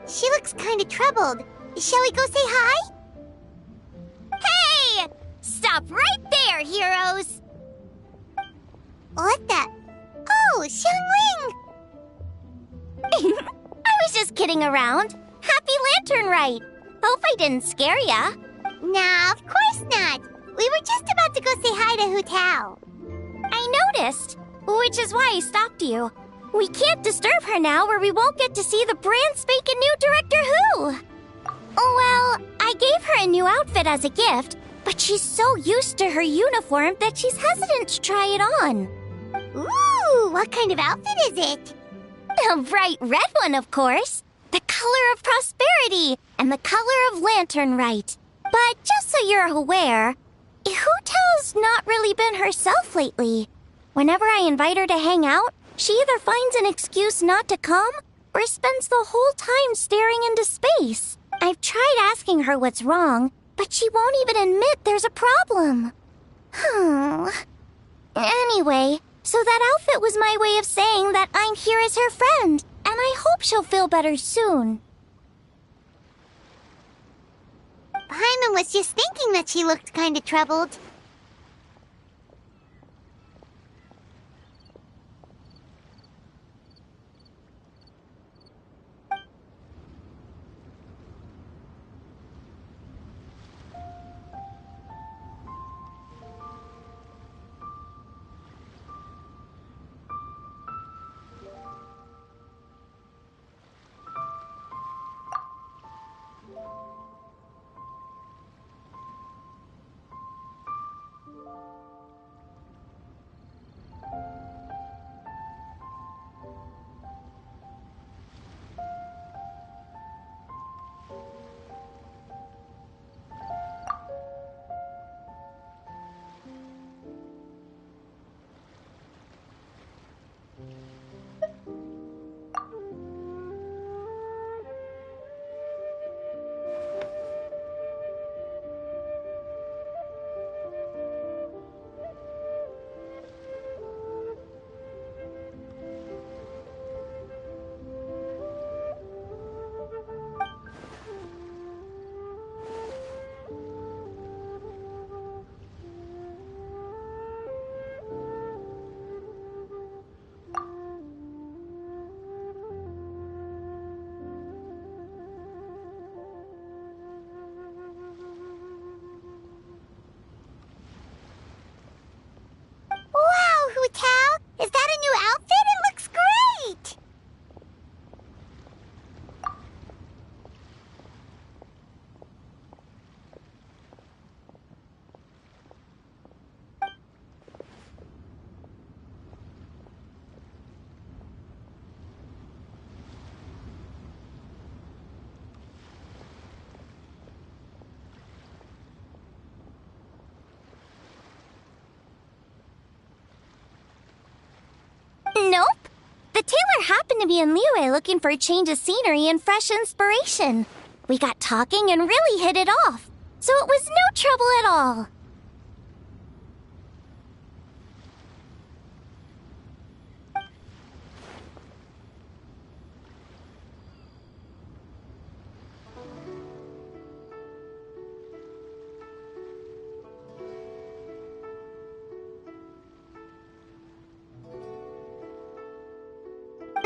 She looks kind of troubled. Shall we go say hi? Hey! Stop right there, heroes! What the? Oh, Xiangling! I was just kidding around. Happy Lantern Rite! Hope I didn't scare ya. Nah, of course not. We were just about to go say hi to Hu Tao. I noticed, which is why I stopped you. We can't disturb her now or we won't get to see the brand spanking new Director Who. Well, I gave her a new outfit as a gift, but she's so used to her uniform that she's hesitant to try it on. Ooh, what kind of outfit is it? A bright red one, of course. The color of prosperity and the color of Lantern Rite. But just so you're aware, Hu Tao's not really been herself lately. Whenever I invite her to hang out, she either finds an excuse not to come or spends the whole time staring into space. I've tried asking her what's wrong, but she won't even admit there's a problem. Anyway, so that outfit was my way of saying that I'm here as her friend, and I hope she'll feel better soon. Paimon was just thinking that she looked kind of troubled. Wow, Hu Tao! Is that a new outfit? It looks great! Nope. The tailor happened to be in Liyue looking for a change of scenery and fresh inspiration. We got talking and really hit it off, so it was no trouble at all.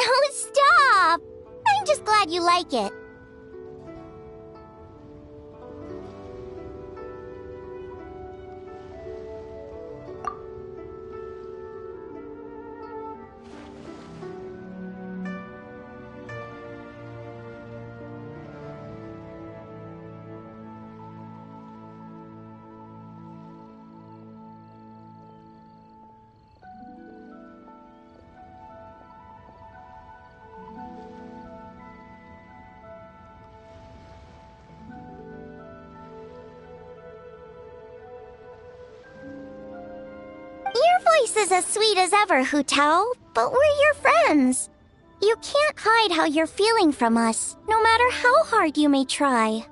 Oh, stop! I'm just glad you like it. Your voice is as sweet as ever, Hu Tao, but we're your friends. You can't hide how you're feeling from us, no matter how hard you may try.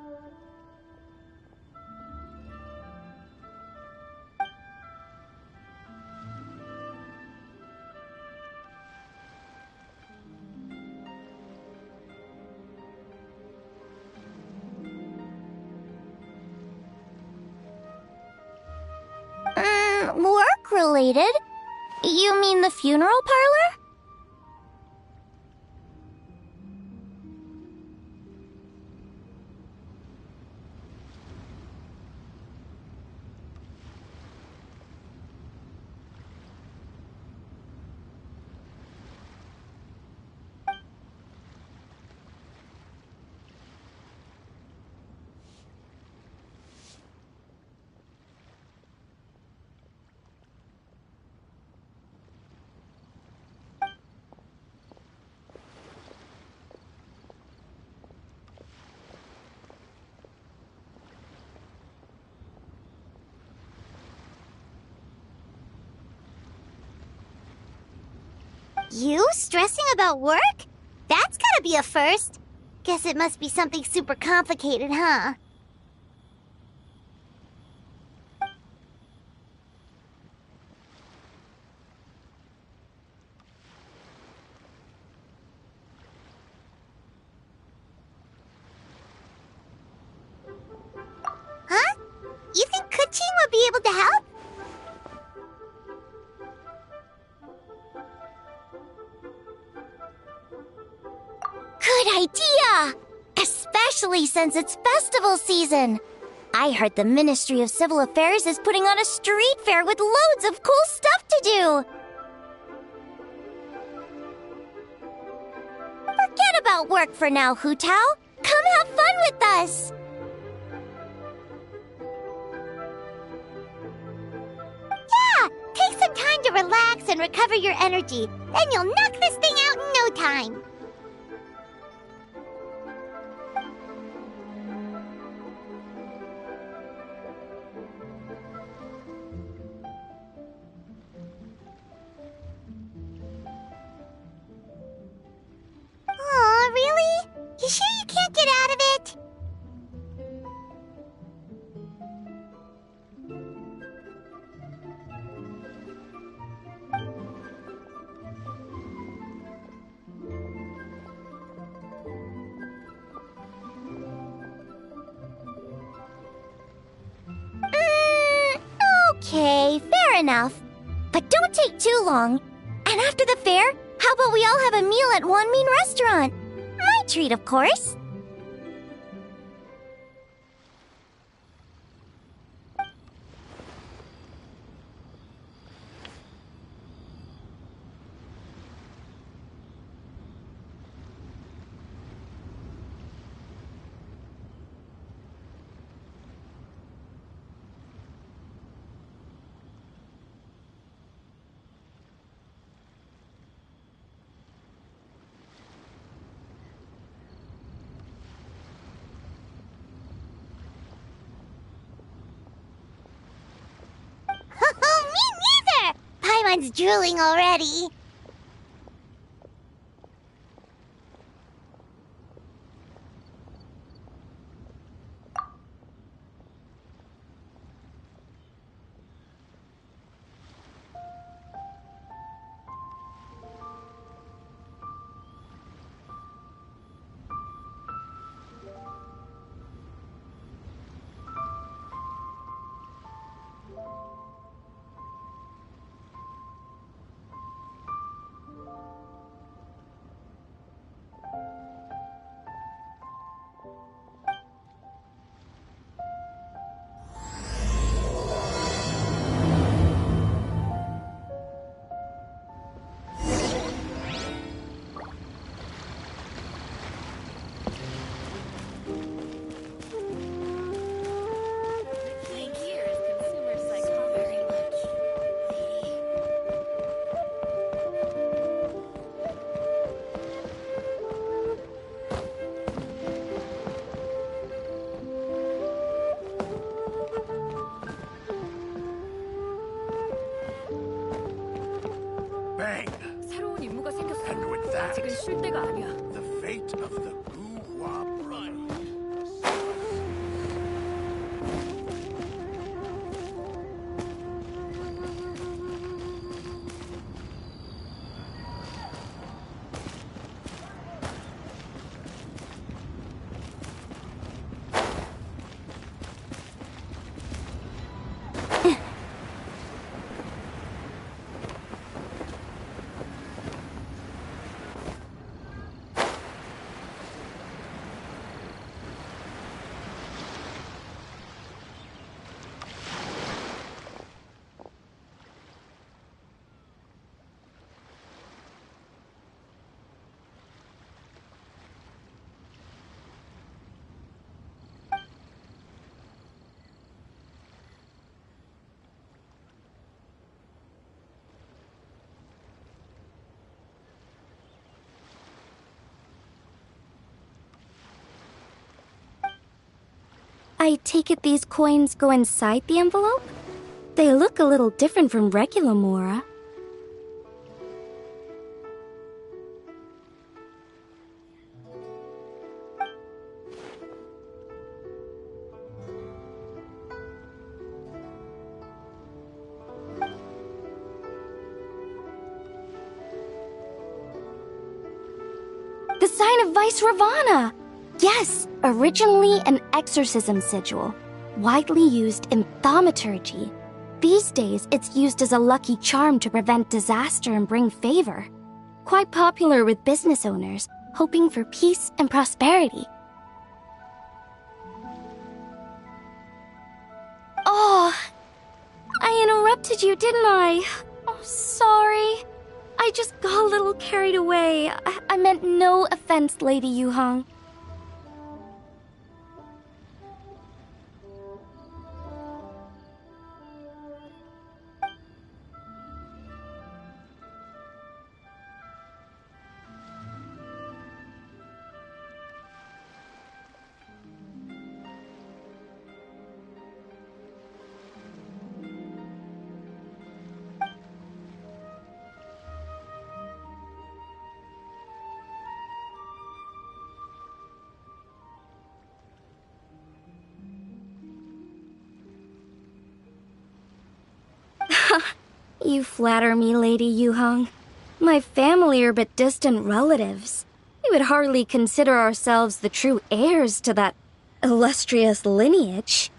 Work-related? You mean the funeral parlor? You stressing about work? That's gotta be a first. Guess it must be something super complicated, huh? Huh? You think Kuching would be able to help? Good idea! Especially since it's festival season. I heard the Ministry of Civil Affairs is putting on a street fair with loads of cool stuff to do. Forget about work for now, Hu Tao. Come have fun with us. Yeah! Take some time to relax and recover your energy. Then you'll knock this thing out in no time. Aw, really? You sure you can't get out of it? Okay, fair enough. But don't take too long. And after the fair, how about we all have a meal at Wanmin Restaurant? My treat, of course. Me neither! Paimon's drooling already. Bang! 새로운 임무가 생겼어. And with that, 아직은 쉴 때가 아니야. the fate of the Guhua Brotherhood. I take it these coins go inside the envelope? They look a little different from regular Mora. The sign of Vice Ravana! Yes, originally an exorcism sigil, widely used in thaumaturgy. These days, it's used as a lucky charm to prevent disaster and bring favor. Quite popular with business owners, hoping for peace and prosperity. Oh, I interrupted you, didn't I? Oh, sorry. I just got a little carried away. I meant no offense, Lady Yuhong. You flatter me, Lady Yuhong. My family are but distant relatives. We would hardly consider ourselves the true heirs to that illustrious lineage.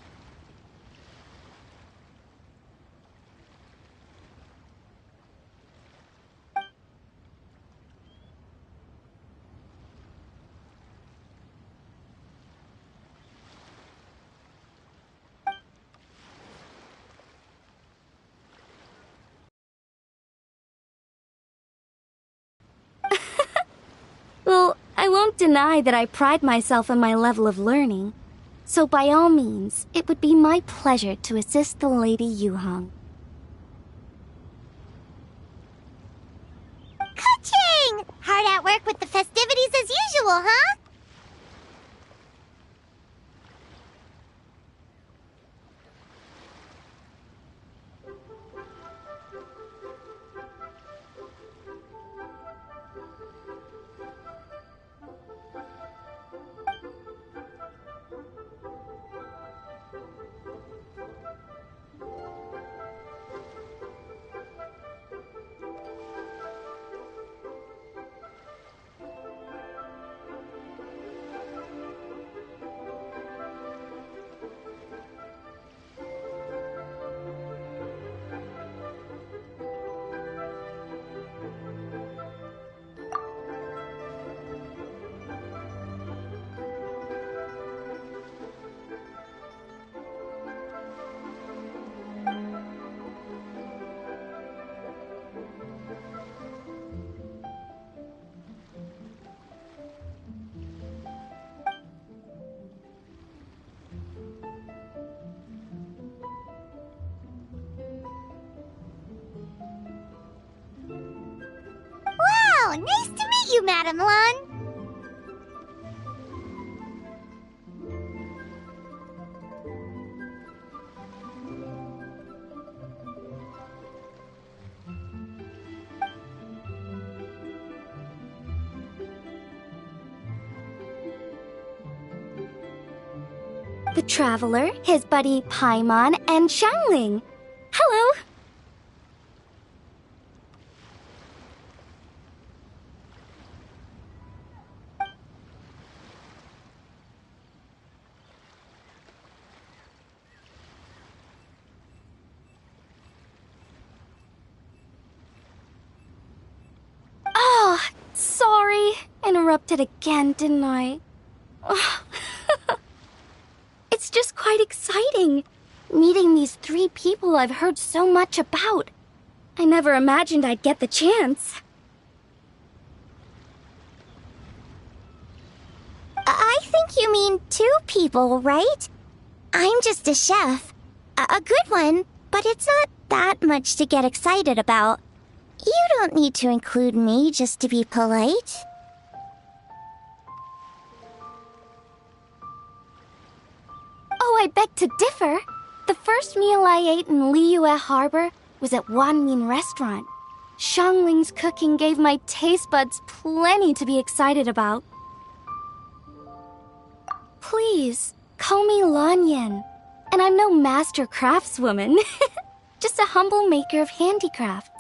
Well, I won't deny that I pride myself on my level of learning. So by all means, it would be my pleasure to assist the Lady Yuhong. Ka-ching! Hard at work with the festivities as usual, huh? Wow, nice to meet you, Madam Lun. The Traveler, his buddy Paimon, and Xiangling. Hello! Oh, sorry. Interrupted again, didn't I? It's just quite exciting, meeting these 3 people I've heard so much about. I never imagined I'd get the chance. I think you mean 2 people, right? I'm just a chef. A good one, but it's not that much to get excited about. You don't need to include me just to be polite. Oh, I beg to differ. The first meal I ate in Liyue Harbor was at Wanmin Restaurant. Xiangling's cooking gave my taste buds plenty to be excited about. Please, call me Lanyan. And I'm no master craftswoman. Just a humble maker of handicrafts.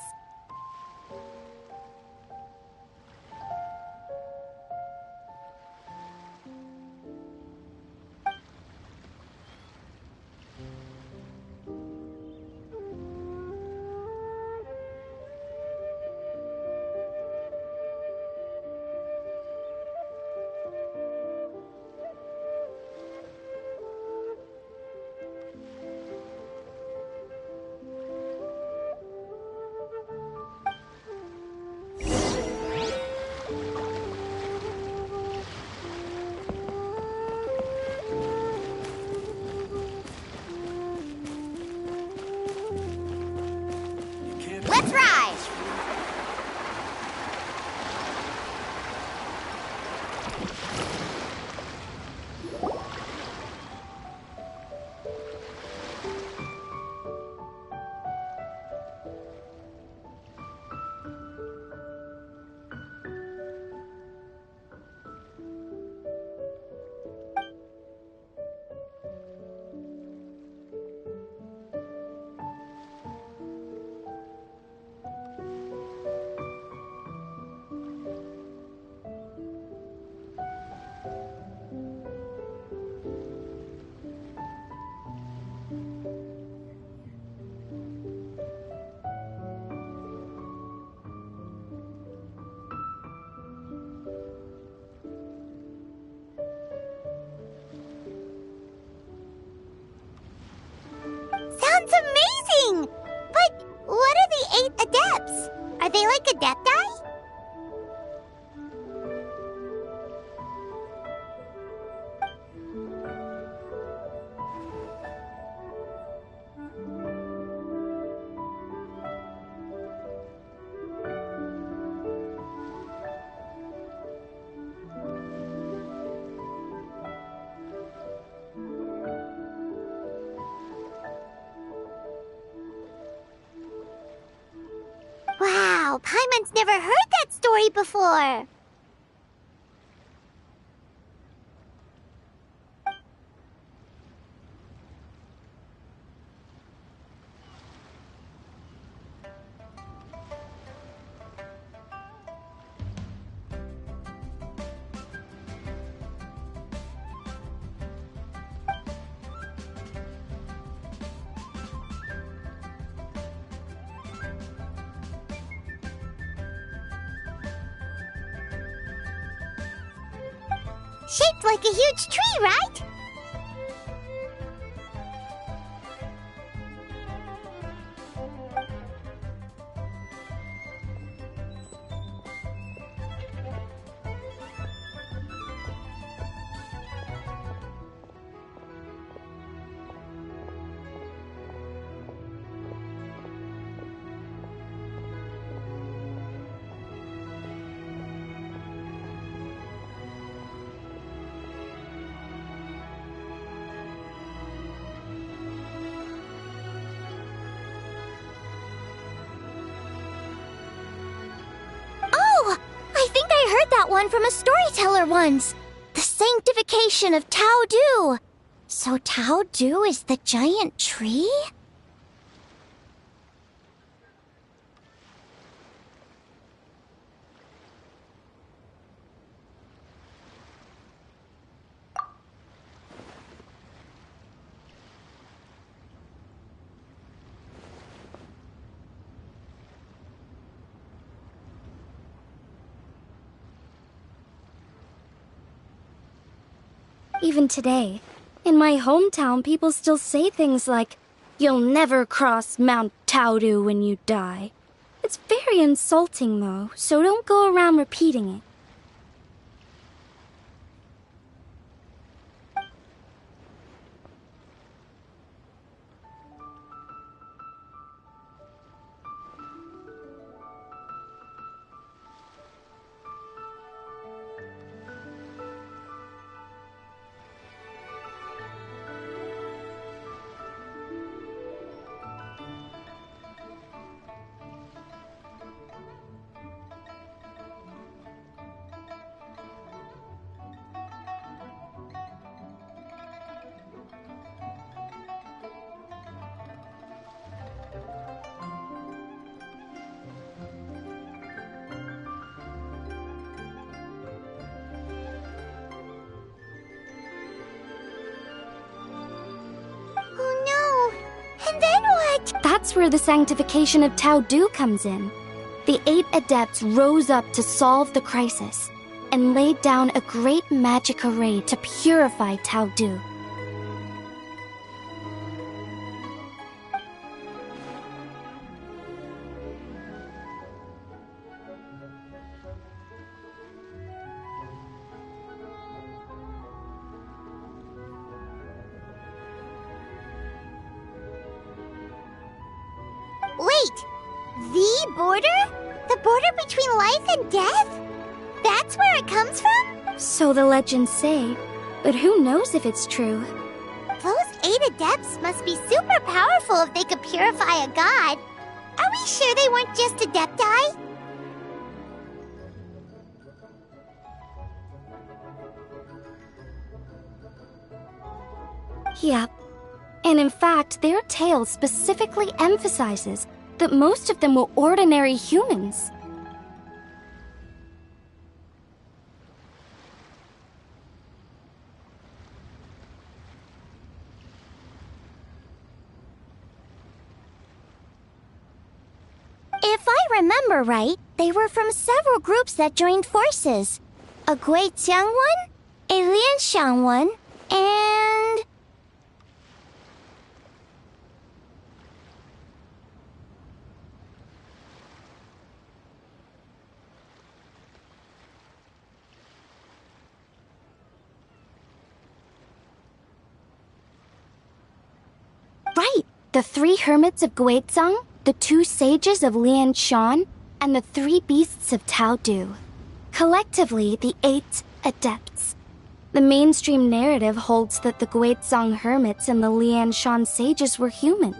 Let's ride! Sounds amazing! But what are the 8 adepts? Are they like adepti? Wow, Paimon's never heard that story before. Shaped like a huge tree, right? I think I heard that one from a storyteller once. The sanctification of Tao Du. So Tao Du is the giant tree? Even today, in my hometown, people still say things like, "You'll never cross Mount Taodu when you die." It's very insulting, though, so don't go around repeating it. That's where the sanctification of Tao Du comes in. The 8 adepts rose up to solve the crisis and laid down a great magic array to purify Tao Du. Wait! The border? The border between life and death? That's where it comes from? So the legends say, but who knows if it's true? Those 8 adepts must be super powerful if they could purify a god. Are we sure they weren't just adepti? Yep. And in fact, their tale specifically emphasizes that most of them were ordinary humans. If I remember right, they were from several groups that joined forces. A Guiqiang one, a Lianxiang one, and... Right! The 3 hermits of Guizhang, the 2 sages of Lianshan, and the 3 beasts of Tao Du. Collectively, the 8 adepts. The mainstream narrative holds that the Guizhang hermits and the Lianshan sages were human.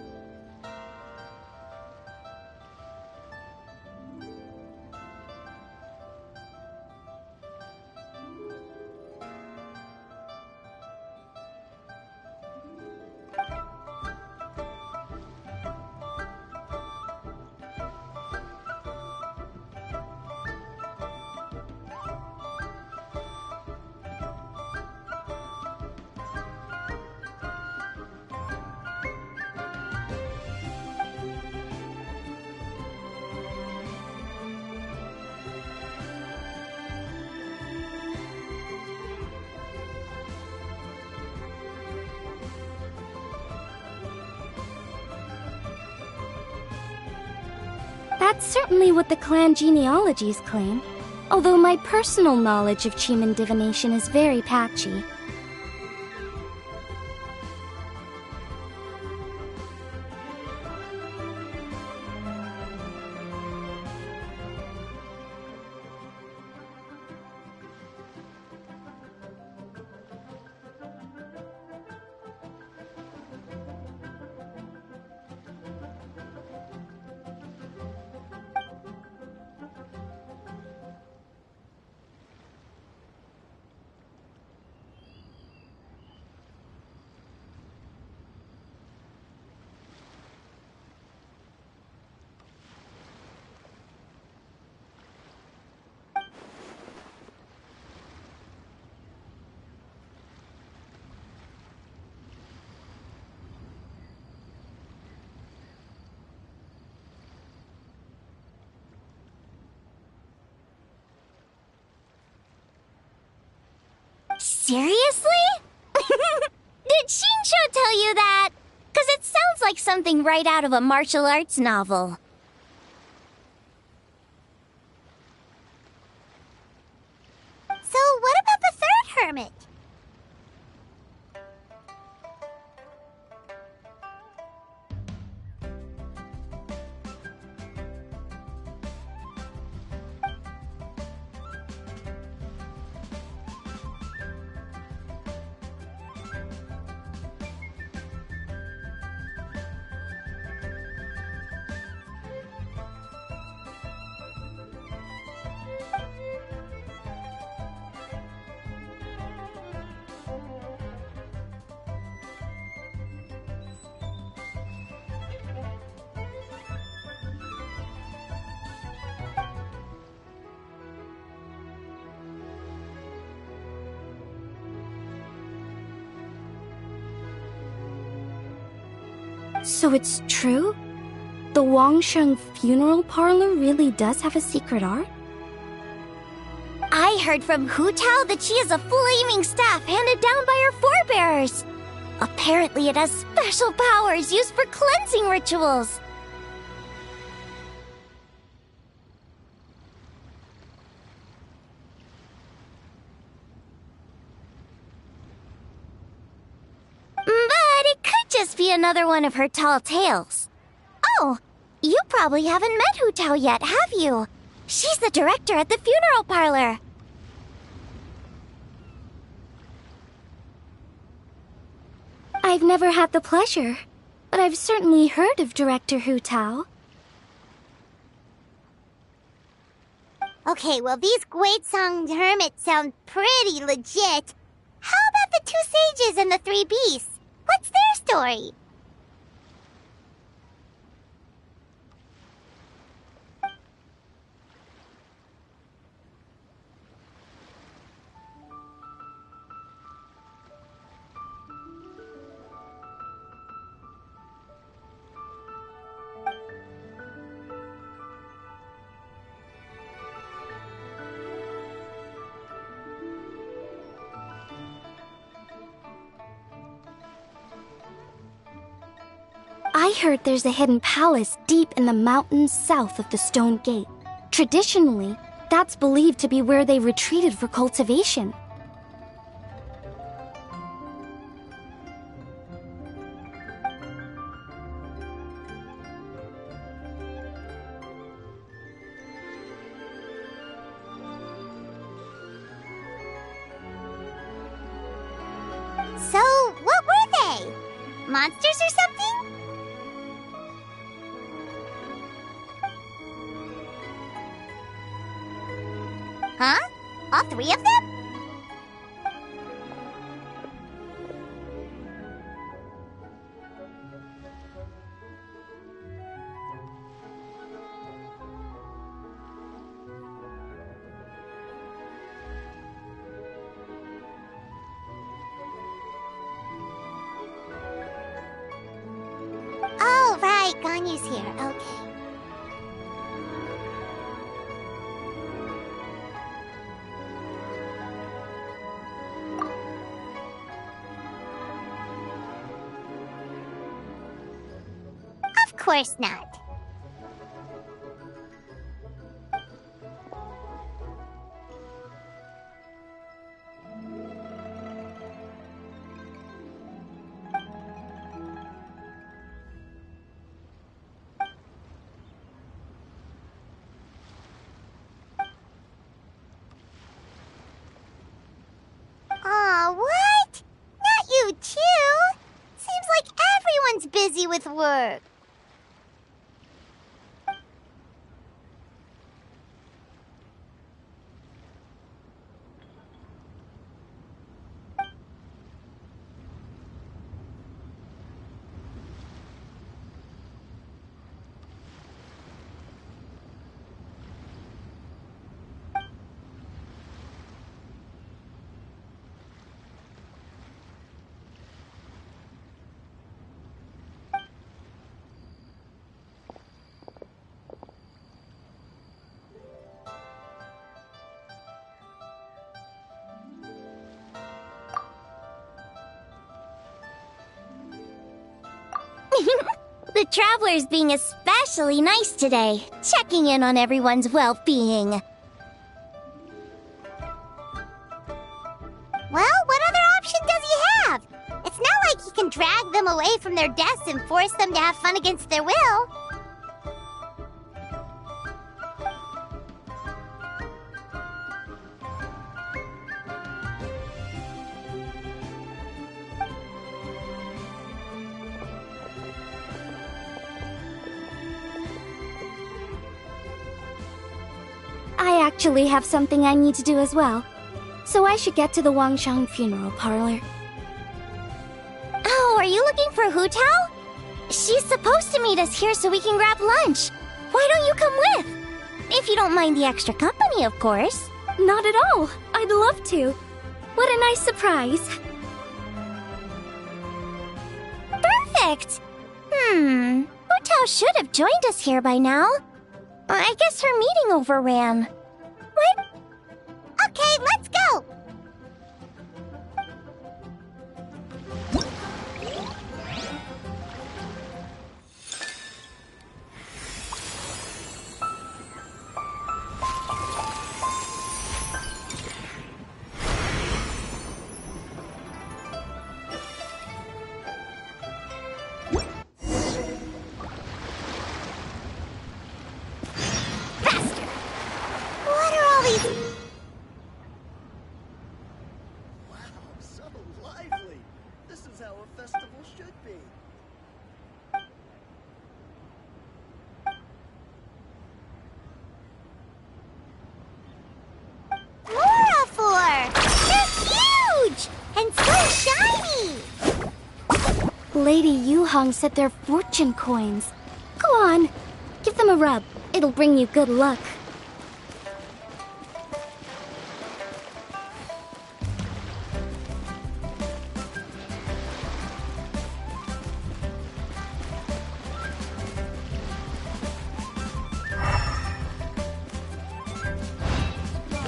That's certainly what the clan genealogies claim, although my personal knowledge of Chiman divination is very patchy. Seriously? Did Shinsho tell you that? 'Cause it sounds like something right out of a martial arts novel. So what about the 3rd hermit? So it's true? The Wangsheng funeral parlor really does have a secret art? I heard from Hu Tao that she has a flaming staff handed down by her forebears. Apparently it has special powers used for cleansing rituals. But it could just be another one of her tall tales. Oh, you probably haven't met Hu Tao yet, have you? She's the director at the funeral parlor. I've never had the pleasure, but I've certainly heard of Director Hu Tao. Okay, well, these Guizhong hermits sound pretty legit. How about the two sages and the three beasts? What's their story? I heard there's a hidden palace deep in the mountains south of the Stone Gate. Traditionally, that's believed to be where they retreated for cultivation. So, what were they? Monsters or something? Huh? All three of them? Oh, right. Ganyu's here. Okay. Of course not. Aw, what? Not you too? Seems like everyone's busy with work. The traveler's being especially nice today, checking in on everyone's well-being. Well, what other option does he have? It's not like he can drag them away from their desks and force them to have fun against their will. I actually have something I need to do as well, so I should get to the Wangsheng funeral parlor. Oh, are you looking for Hu Tao? She's supposed to meet us here so we can grab lunch. Why don't you come with? If you don't mind the extra company, of course. Not at all. I'd love to. What a nice surprise. Perfect! Hu Chao should have joined us here by now. I guess her meeting overran. What? Okay, let's go! What are all these... Wow, so lively. This is how a festival should be. Flora! They're huge! And so shiny! Lady Yu-Hong said they're fortune coins. Go on, give them a rub. It'll bring you good luck.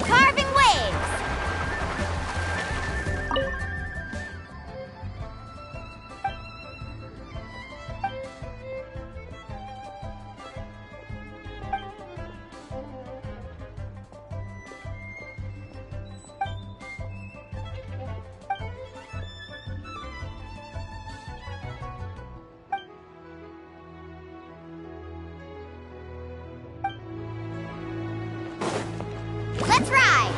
Carving waves! Let's ride!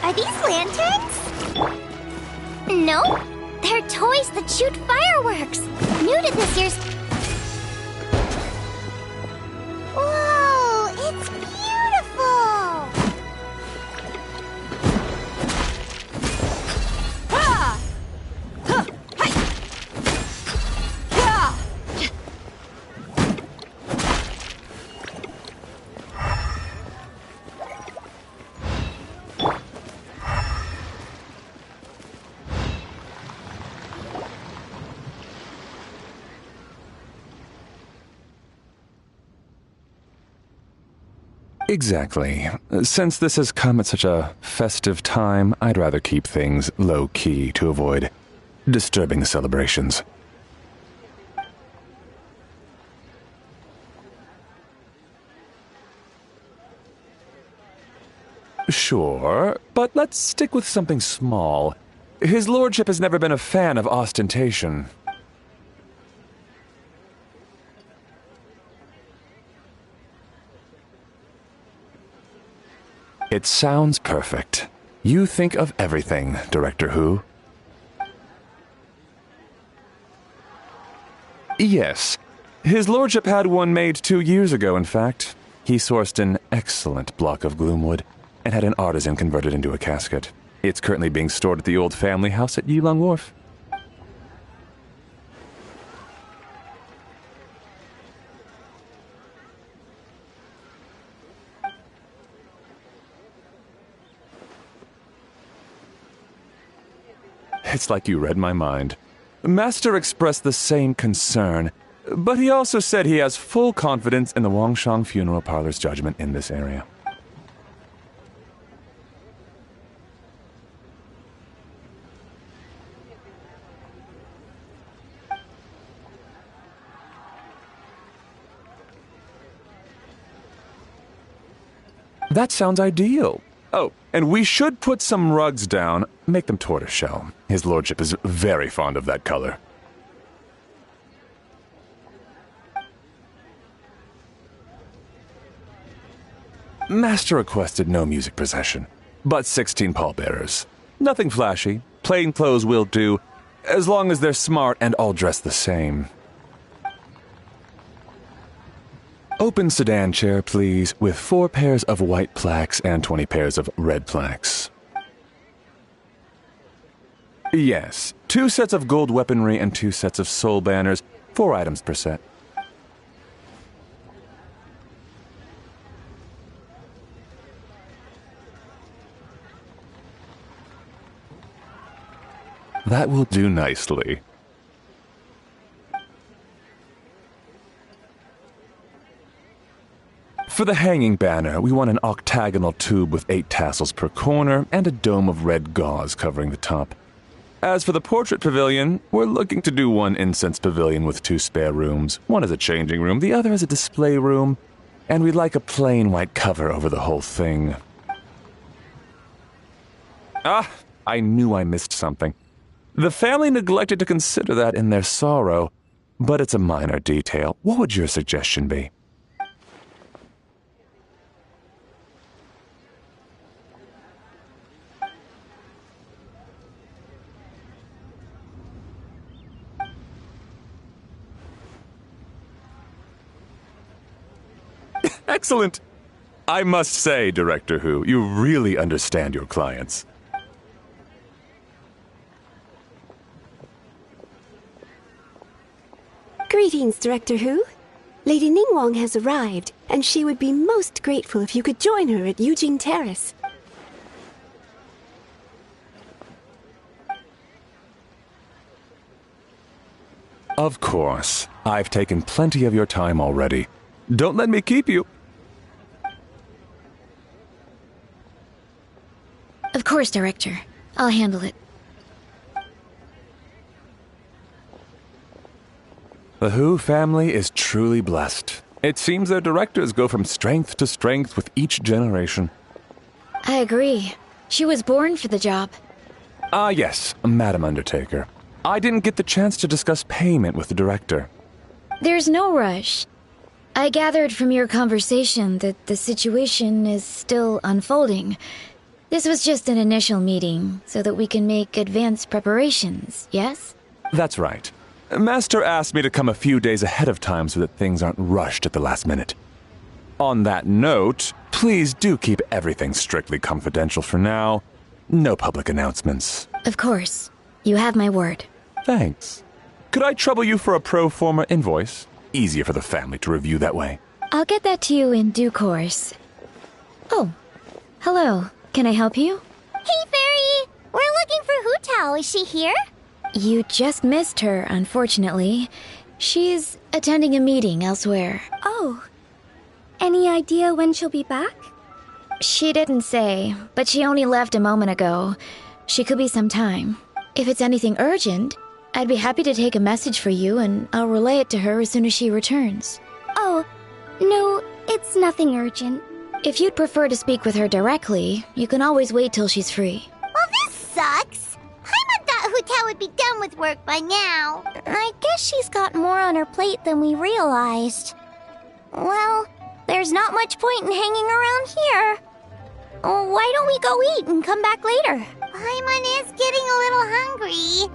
Are these lanterns? No, they're toys that shoot fireworks. New to this year's... Whoa, it's beautiful! 하! 하! 하이! 야! Exactly. Since this has come at such a festive time, I'd rather keep things low-key to avoid disturbing the celebrations. Sure, but let's stick with something small. His lordship has never been a fan of ostentation. It sounds perfect. You think of everything, Director Who. Yes. His lordship had one made 2 years ago, in fact. He sourced an excellent block of gloomwood and had an artisan convert it into a casket. It's currently being stored at the old family house at Yilong Wharf. It's like you read my mind. Master expressed the same concern, but he also said he has full confidence in the Wangshang Funeral Parlor's judgment in this area. That sounds ideal. Oh, and we should put some rugs down. Make them tortoiseshell. His lordship is very fond of that color. Master requested no music procession, but 16 pallbearers. Nothing flashy. Plain clothes will do, as long as they're smart and all dressed the same. Open sedan chair, please, with 4 pairs of white plaques and 20 pairs of red plaques. Yes, 2 sets of gold weaponry and 2 sets of soul banners, 4 items per set. That will do nicely. For the hanging banner, we want an octagonal tube with 8 tassels per corner and a dome of red gauze covering the top. As for the portrait pavilion, we're looking to do one incense pavilion with 2 spare rooms. One as a changing room, the other as a display room, and we'd like a plain white cover over the whole thing. Ah, I knew I missed something. The family neglected to consider that in their sorrow, but it's a minor detail. What would your suggestion be? Excellent! I must say, Director Who, you really understand your clients. Greetings, Director Who. Lady Ningguang has arrived, and she would be most grateful if you could join her at Eugene Terrace. Of course. I've taken plenty of your time already. Don't let me keep you. Of course, Director. I'll handle it. The Who family is truly blessed. It seems their directors go from strength to strength with each generation. I agree. She was born for the job. Ah, yes, Madam Undertaker. I didn't get the chance to discuss payment with the director. There's no rush. I gathered from your conversation that the situation is still unfolding. This was just an initial meeting, so that we can make advanced preparations, yes? That's right. Master asked me to come a few days ahead of time so that things aren't rushed at the last minute. On that note, please do keep everything strictly confidential for now. No public announcements. Of course. You have my word. Thanks. Could I trouble you for a pro forma invoice? Easier for the family to review that way. I'll get that to you in due course. Oh, hello. Can I help you? Hey, Fairy! We're looking for Hu Tao. Is she here? You just missed her, unfortunately. She's attending a meeting elsewhere. Oh. Any idea when she'll be back? She didn't say, but she only left a moment ago. She could be some time. If it's anything urgent, I'd be happy to take a message for you, and I'll relay it to her as soon as she returns. Oh, no, it's nothing urgent. If you'd prefer to speak with her directly, you can always wait till she's free. Well, this sucks. Paimon thought Hu Tao would be done with work by now. I guess she's got more on her plate than we realized. Well, there's not much point in hanging around here. Why don't we go eat and come back later? Paimon is getting a little hungry.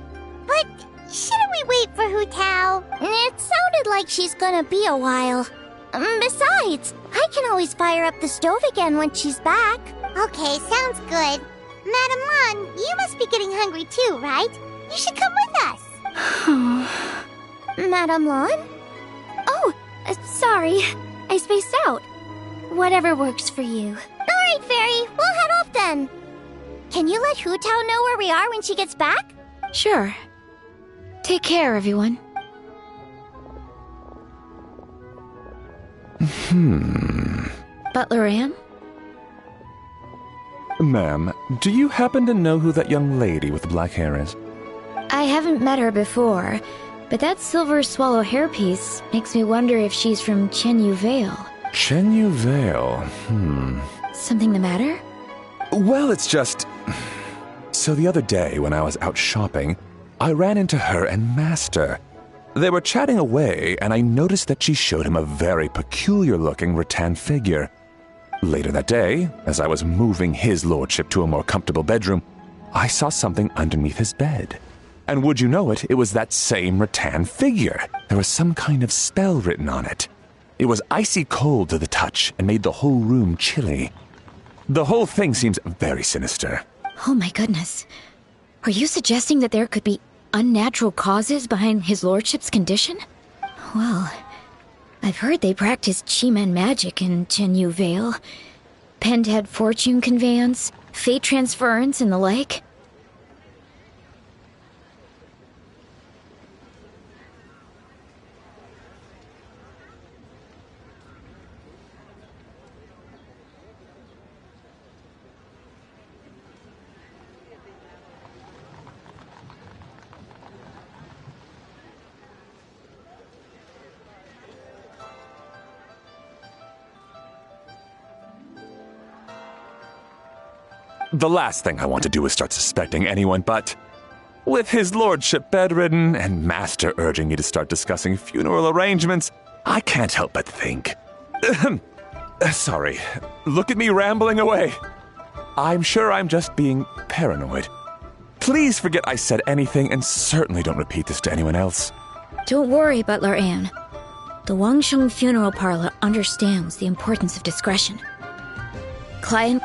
But shouldn't we wait for Hu Tao? It sounded like she's gonna be a while. Besides, I can always fire up the stove again when she's back. Okay, sounds good. Madam Lan, you must be getting hungry too, right? You should come with us. Madam Lan? Oh, sorry. I spaced out. Whatever works for you. Alright, Fairy, we'll head off then. Can you let Hu Tao know where we are when she gets back? Sure. Take care, everyone. Butler Ann? Ma'am, do you happen to know who that young lady with the black hair is? I haven't met her before, but that silver swallow hairpiece makes me wonder if she's from Chenyu Vale. Chenyu Vale, Something the matter? Well, it's just... So the other day when I was out shopping, I ran into her and Master. They were chatting away, and I noticed that she showed him a very peculiar-looking rattan figure. Later that day, as I was moving his lordship to a more comfortable bedroom, I saw something underneath his bed. And would you know it, it was that same rattan figure. There was some kind of spell written on it. It was icy cold to the touch and made the whole room chilly. The whole thing seems very sinister. Oh my goodness. Are you suggesting that there could be unnatural causes behind his lordship's condition? Well, I've heard they practice Chi-Man magic in Chenyu Vale. Pendhead fortune conveyance, fate transference, and the like. The last thing I want to do is start suspecting anyone, but with his lordship bedridden and Master urging me to start discussing funeral arrangements, I can't help but think. Sorry, look at me rambling away. I'm sure I'm just being paranoid. Please forget I said anything, and certainly don't repeat this to anyone else. Don't worry, Butler Anne. The Wangsheng Funeral Parlor understands the importance of discretion. Client...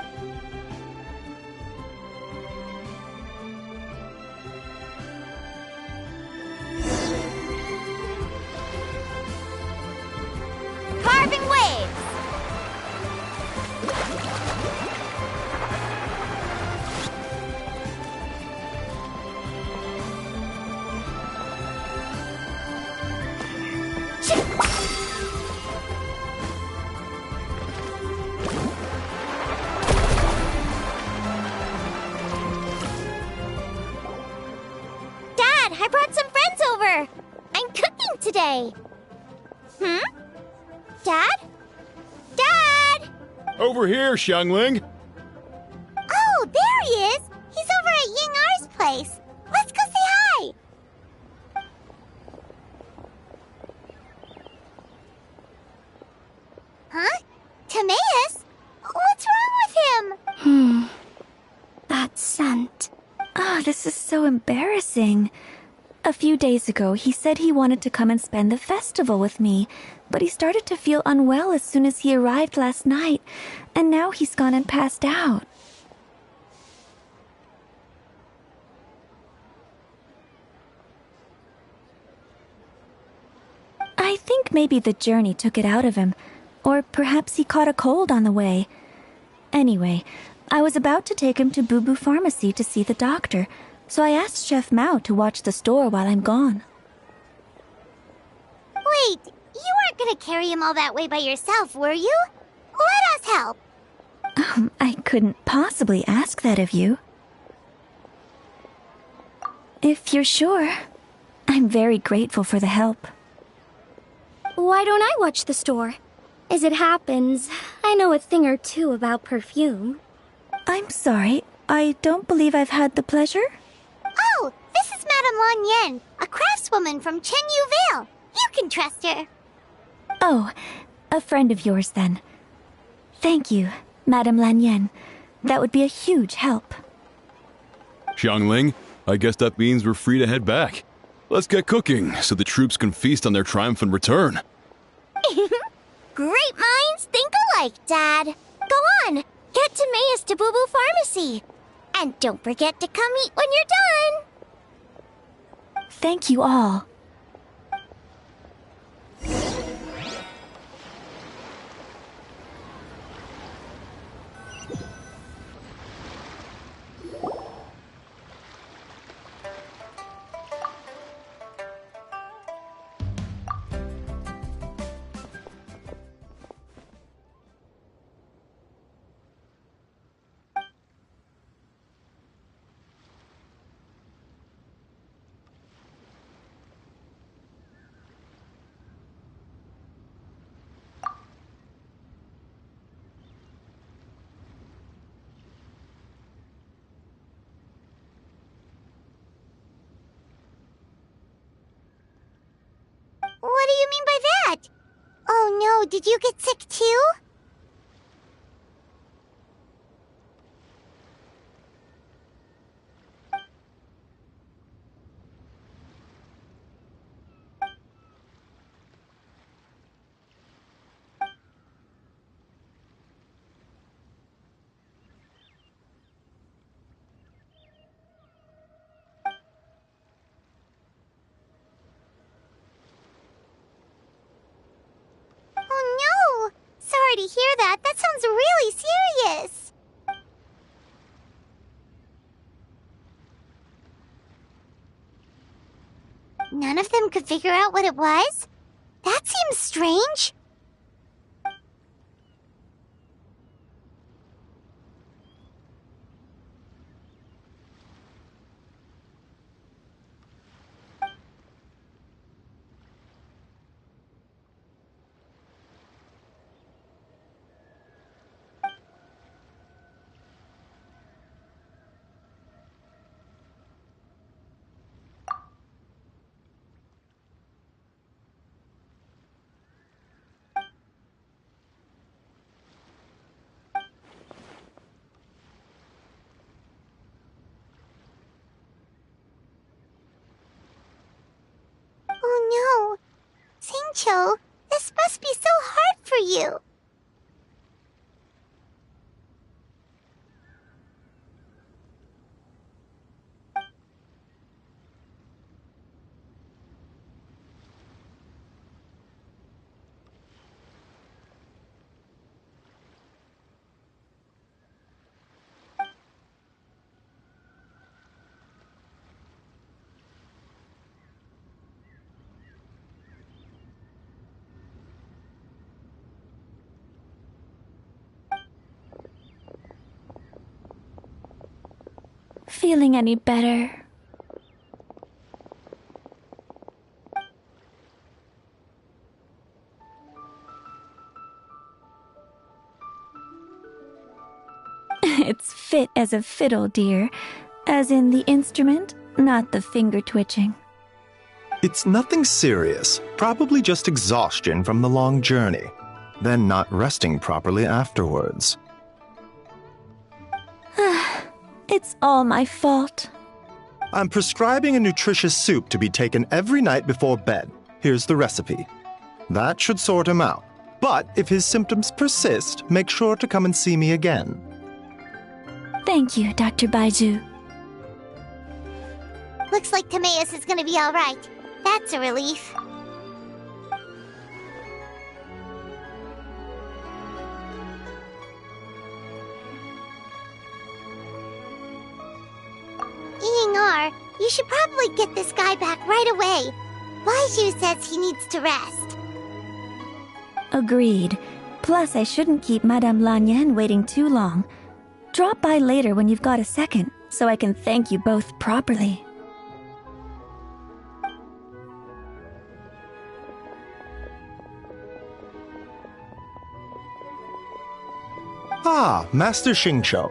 Carving waves! Dad, I brought some friends over. I'm cooking today. Dad? Dad! Over here, Xiangling. Oh, there he is! He's over at Ying R's place. Let's go say hi! Huh? Timaeus? What's wrong with him? That scent. This is so embarrassing. A few days ago, he said he wanted to come and spend the festival with me, but he started to feel unwell as soon as he arrived last night, and now he's gone and passed out. I think maybe the journey took it out of him, or perhaps he caught a cold on the way. Anyway, I was about to take him to Boo Boo Pharmacy to see the doctor, so I asked Chef Mao to watch the store while I'm gone. Wait, you weren't gonna carry him all that way by yourself, were you? Let us help. I couldn't possibly ask that of you. If you're sure, I'm very grateful for the help. Why don't I watch the store? As it happens, I know a thing or two about perfume. I'm sorry, I don't believe I've had the pleasure. Oh, this is Madame Lan Yen, a craftswoman from Chenyu Vale. You can trust her. Oh, a friend of yours then. Thank you, Madame Lan Yen. That would be a huge help. Xiangling, I guess that means we're free to head back. Let's get cooking so the troops can feast on their triumphant return. Great minds think alike, Dad. Go on, get Timaeus to Boo Boo Pharmacy. And don't forget to come eat when you're done. Thank you all. What do you mean by that? Oh no, did you get sick too? Oh no! Sorry to hear that. That sounds really serious. None of them could figure out what it was? That seems strange. Shincho, this must be so hard for you. Feeling any better? It's fit as a fiddle, dear. As in the instrument, not the finger twitching. It's nothing serious, probably just exhaustion from the long journey, then not resting properly afterwards. It's all my fault. I'm prescribing a nutritious soup to be taken every night before bed. Here's the recipe. That should sort him out. But if his symptoms persist, make sure to come and see me again. Thank you, Dr. Baiju. Looks like Timaeus is gonna be alright. That's a relief. Eeying-R, you should probably get this guy back right away. Baiju says he needs to rest. Agreed. Plus, I shouldn't keep Madame Lanyan waiting too long. Drop by later when you've got a second, so I can thank you both properly. Ah, Master Xingqiu.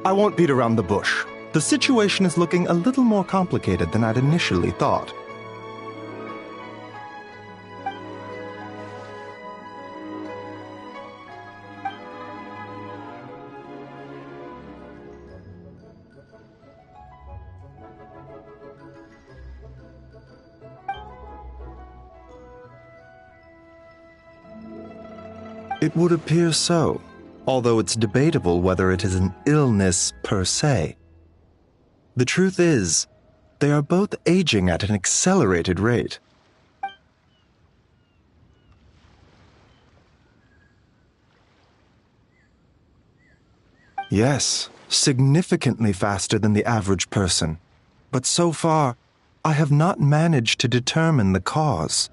I won't beat around the bush. The situation is looking a little more complicated than I'd initially thought. It would appear so, although it's debatable whether it is an illness per se. The truth is, they are both aging at an accelerated rate. Yes, significantly faster than the average person. But so far, I have not managed to determine the cause.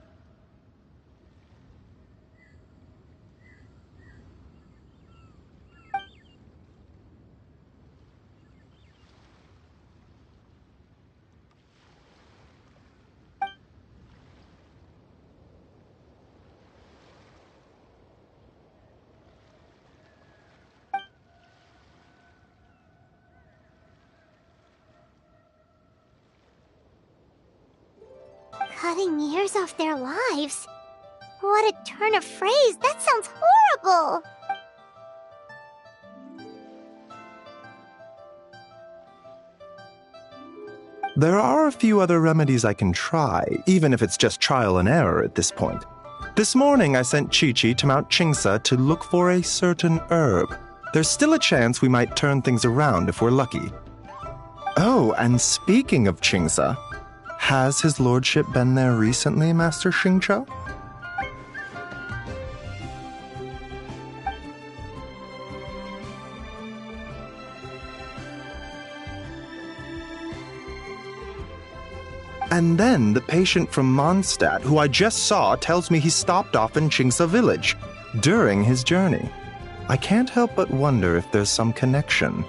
Cutting years off their lives? What a turn of phrase! That sounds horrible! There are a few other remedies I can try, even if it's just trial and error at this point. This morning I sent Chi-Chi to Mount Chingsa to look for a certain herb. There's still a chance we might turn things around if we're lucky. Oh, and speaking of Chingsa, has his lordship been there recently, Master Xingqiu? And then the patient from Mondstadt, who I just saw, tells me he stopped off in Chingsa village during his journey. I can't help but wonder if there's some connection.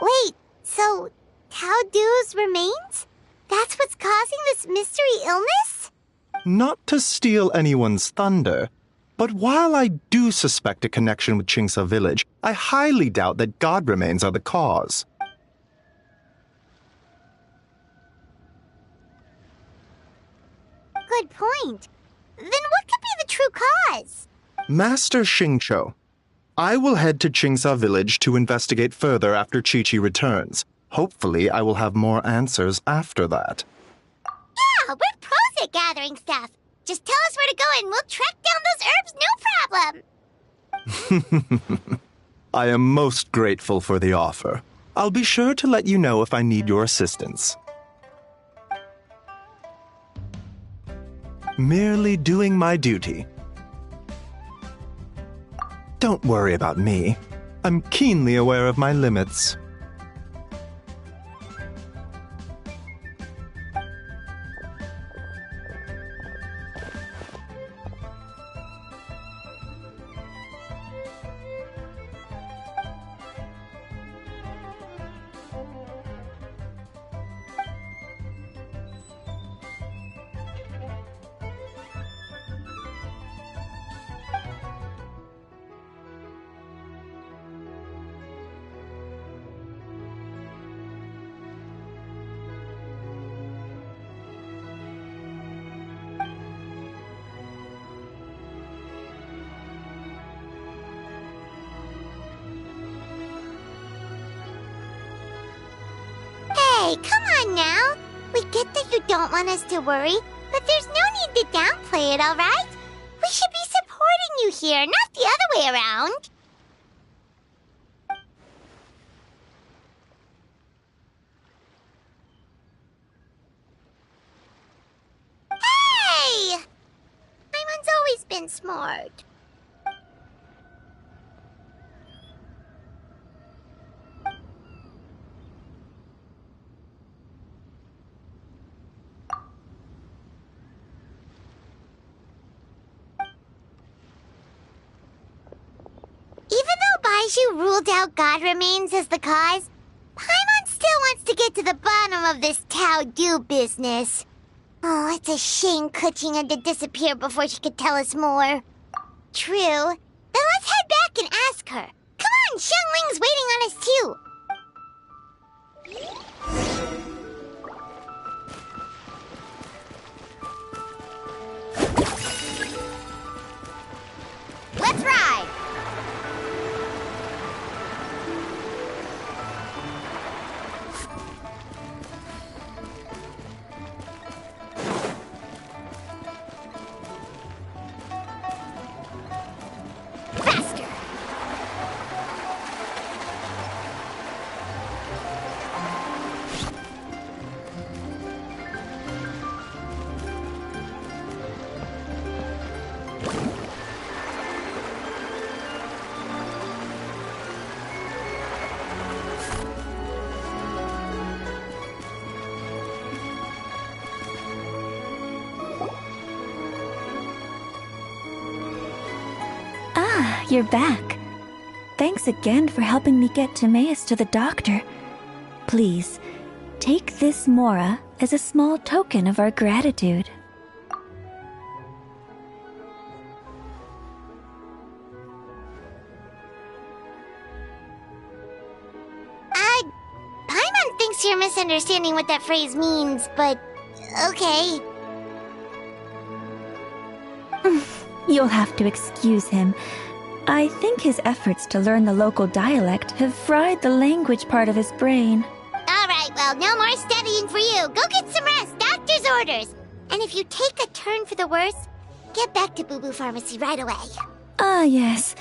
Wait, so Tao Du's remains? That's what's causing this mystery illness? Not to steal anyone's thunder, but while I do suspect a connection with Chingsa village, I highly doubt that god remains are the cause. Good point. Then what could be the true cause? Master Xingqiu, I will head to Chingsa village to investigate further after Chi-Chi returns. Hopefully, I will have more answers after that. Yeah, we're pros at gathering stuff. Just tell us where to go and we'll track down those herbs, no problem. I am most grateful for the offer. I'll be sure to let you know if I need your assistance. Merely doing my duty. Don't worry about me. I'm keenly aware of my limits. Hey, come on now. We get that you don't want us to worry, but there's no need to downplay it, all right? We should be supporting you here, not the other way around. Hey! Paimon's always been smart. Even though Baizhu ruled out God remains as the cause, Paimon still wants to get to the bottom of this Tao Do business. Oh, it's a shame Kuching had to disappear before she could tell us more. True. Then let's head back and ask her. Come on, Xiangling's waiting on us too. Let's ride! Faster! Ah, you're back. Thanks again for helping me get Timaeus to the doctor. Please, take this Mora as a small token of our gratitude. Paimon thinks you're misunderstanding what that phrase means, but okay. You'll have to excuse him. I think his efforts to learn the local dialect have fried the language part of his brain. Alright, well, no more studying for you. Go get some rest, doctor's orders. And if you take a turn for the worse, get back to Boo Boo Pharmacy right away. Ah, yes.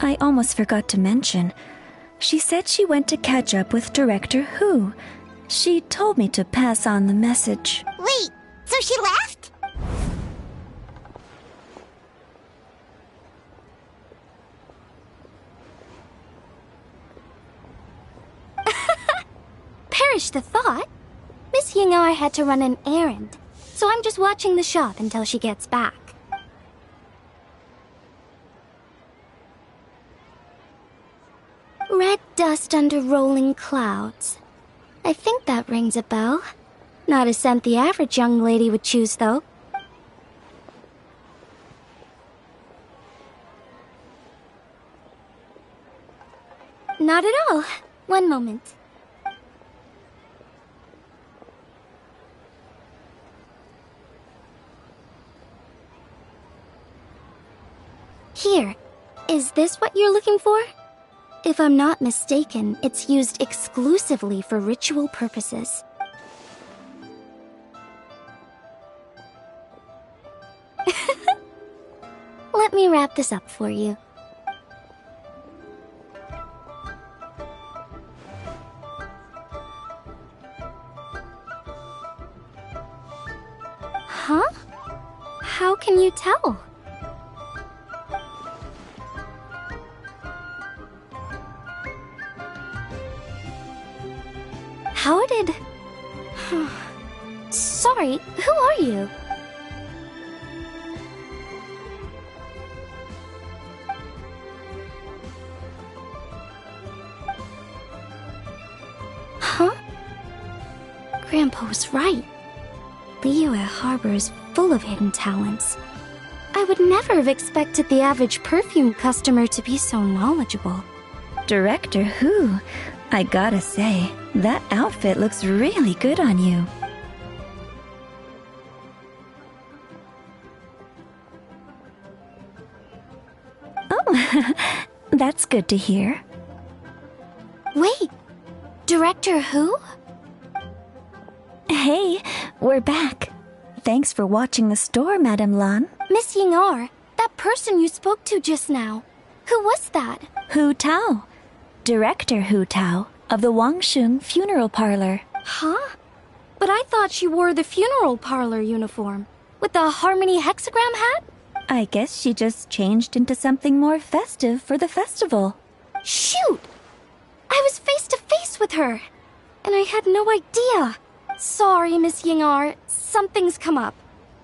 I almost forgot to mention. She said she went to catch up with Director Hu. She told me to pass on the message. Wait, so she left? Perish the thought. Miss Ying and I had to run an errand, so I'm just watching the shop until she gets back. Red dust under rolling clouds. I think that rings a bell. Not a scent the average young lady would choose, though. Not at all. One moment. Here. Is this what you're looking for? If I'm not mistaken, it's used exclusively for ritual purposes. Let me wrap this up for you. Huh? How can you tell? How did... Sorry, who are you? Huh? Grandpa was right. Liyue Harbor is full of hidden talents. I would never have expected the average perfume customer to be so knowledgeable. Director Who? I gotta say, that outfit looks really good on you. Oh, that's good to hear. Wait, Director Who? Hey, we're back. Thanks for watching the store, Madame Lan. Miss Ying'er, that person you spoke to just now. Who was that? Hu Tao. Director Hu Tao of the Wangsheng Funeral Parlor. Huh? But I thought she wore the funeral parlor uniform. With the Harmony hexagram hat? I guess she just changed into something more festive for the festival. Shoot! I was face to face with her. And I had no idea. Sorry, Miss Ying'er. Something's come up.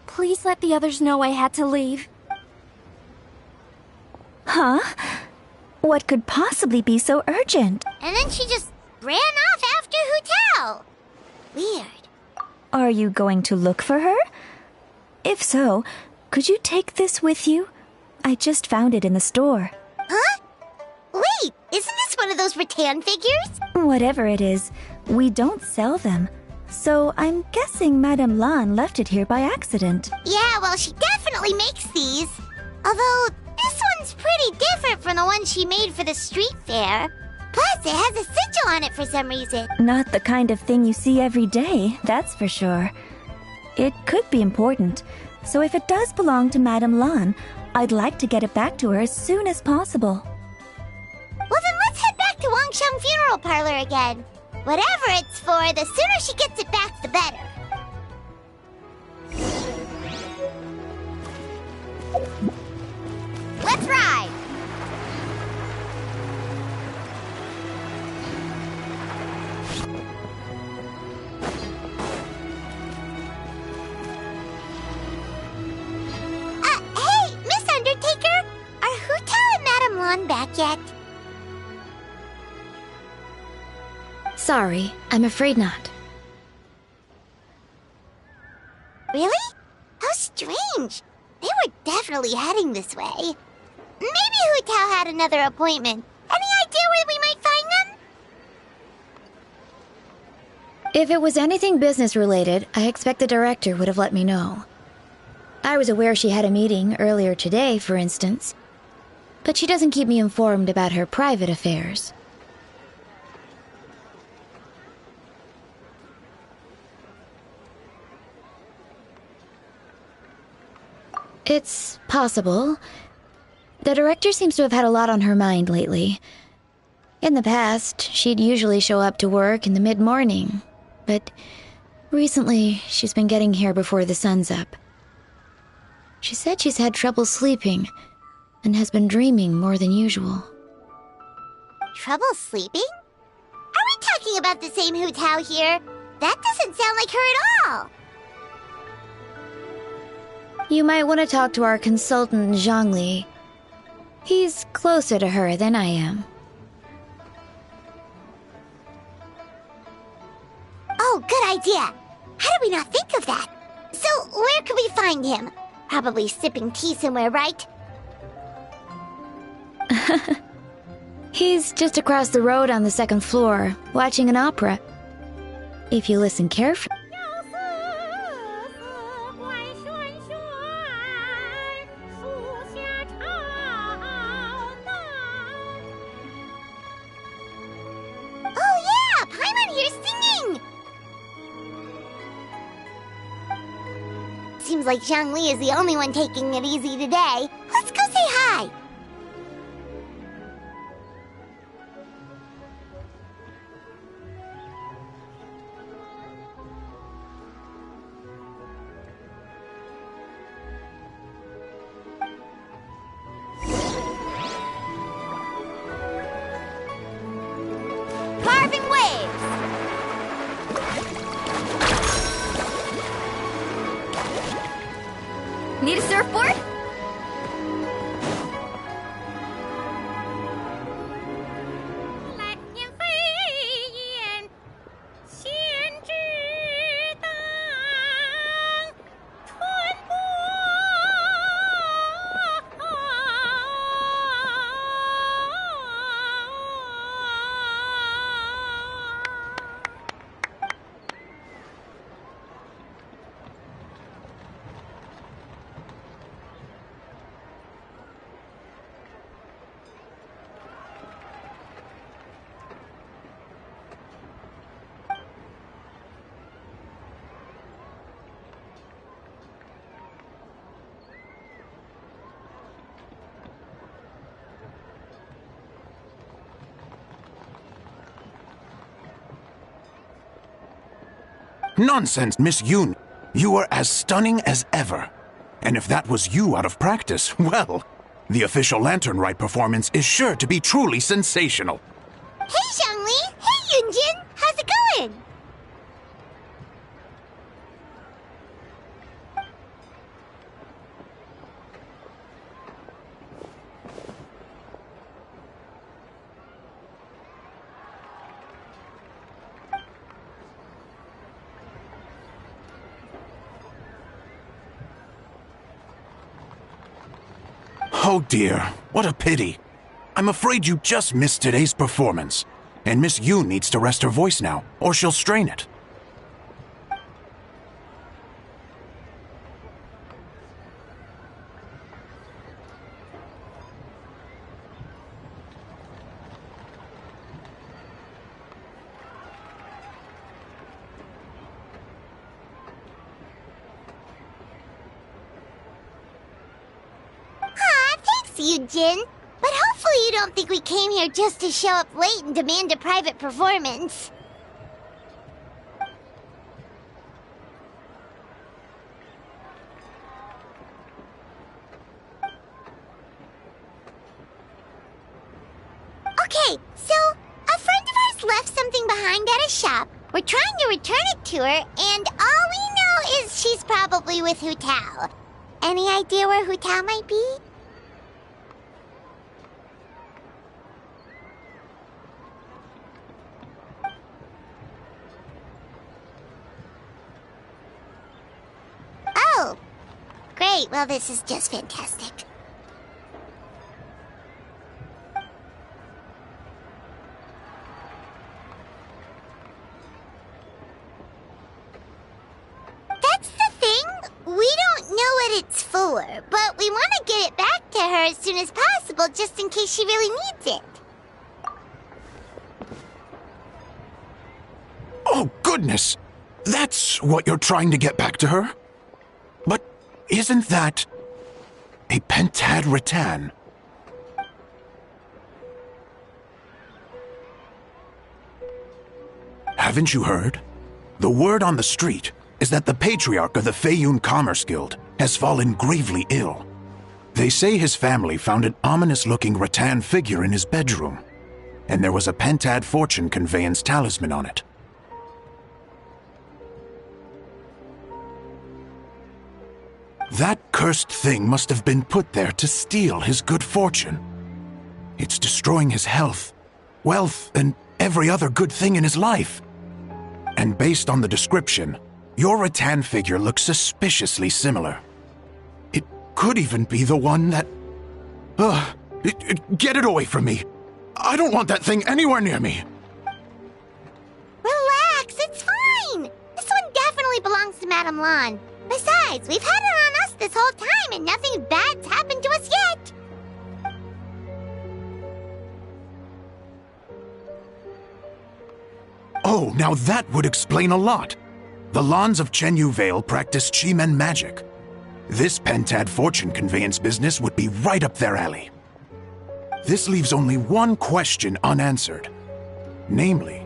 Please let the others know I had to leave. Huh? What could possibly be so urgent? And then she just ran off after Hotel. Weird. Are you going to look for her? If so, could you take this with you? I just found it in the store. Huh? Wait, isn't this one of those rattan figures? Whatever it is, we don't sell them. So I'm guessing Madame Lan left it here by accident. Yeah, well, she definitely makes these. Although, this one's pretty different from the one she made for the street fair. Plus, it has a sigil on it for some reason. Not the kind of thing you see every day, that's for sure. It could be important, so if it does belong to Madame Lan, I'd like to get it back to her as soon as possible. Well, then let's head back to Wangsheng Funeral Parlor again. Whatever it's for, the sooner she gets it back, the better. Let's ride! Hey, Miss Undertaker! Are Hotel and Madame Lan back yet? Sorry, I'm afraid not. Really? How strange. They were definitely heading this way. Maybe Hotel had another appointment. Any idea where we might find them? If it was anything business related, I expect the director would have let me know. I was aware she had a meeting earlier today, for instance. But she doesn't keep me informed about her private affairs. It's possible. The director seems to have had a lot on her mind lately. In the past, she'd usually show up to work in the mid-morning, but recently she's been getting here before the sun's up. She said she's had trouble sleeping and has been dreaming more than usual. Trouble sleeping? Are we talking about the same Hotel here? That doesn't sound like her at all. You might want to talk to our consultant, Zhongli. He's closer to her than I am. Oh, good idea. How did we not think of that? So, where could we find him? Probably sipping tea somewhere, right? He's just across the road on the second floor, watching an opera. If you listen carefully. Oh yeah! Paimon here's singing! Seems like Zhongli is the only one taking it easy today. Let's go say hi! Carving waves! Need a surfboard? Nonsense, Miss Yoon. You are as stunning as ever. And if that was you out of practice, well, the official Lantern Rite performance is sure to be truly sensational. Hey Zhongli! Hey Yunjin! How's it going? Oh dear, what a pity. I'm afraid you just missed today's performance. And Miss Yoon needs to rest her voice now, or she'll strain it. Yunjin. But hopefully you don't think we came here just to show up late and demand a private performance. Okay, so a friend of ours left something behind at a shop. We're trying to return it to her, and all we know is she's probably with Hu Tao. Any idea where Hu Tao might be? Oh, great. Well, this is just fantastic. That's the thing. We don't know what it's for, but we want to get it back to her as soon as possible just in case she really needs it. Oh, goodness! That's what you're trying to get back to her? But isn't that a pentad rattan? Haven't you heard? The word on the street is that the patriarch of the Feiyun Commerce Guild has fallen gravely ill. They say his family found an ominous-looking rattan figure in his bedroom, and there was a pentad fortune conveyance talisman on it. That cursed thing must have been put there to steal his good fortune. It's destroying his health, wealth, and every other good thing in his life. And based on the description, Your rattan figure looks suspiciously similar. It could even be the one that... get it away from me! I don't want that thing anywhere near me! Relax, it's fine! This one definitely belongs to Madame Lan. Besides, we've had it on us this whole time and nothing bad's happened to us yet! Oh, now that would explain a lot. The Lans of Chenyu Vale practice Chi-Men magic. This Pentad fortune conveyance business would be right up their alley. This leaves only one question unanswered. Namely,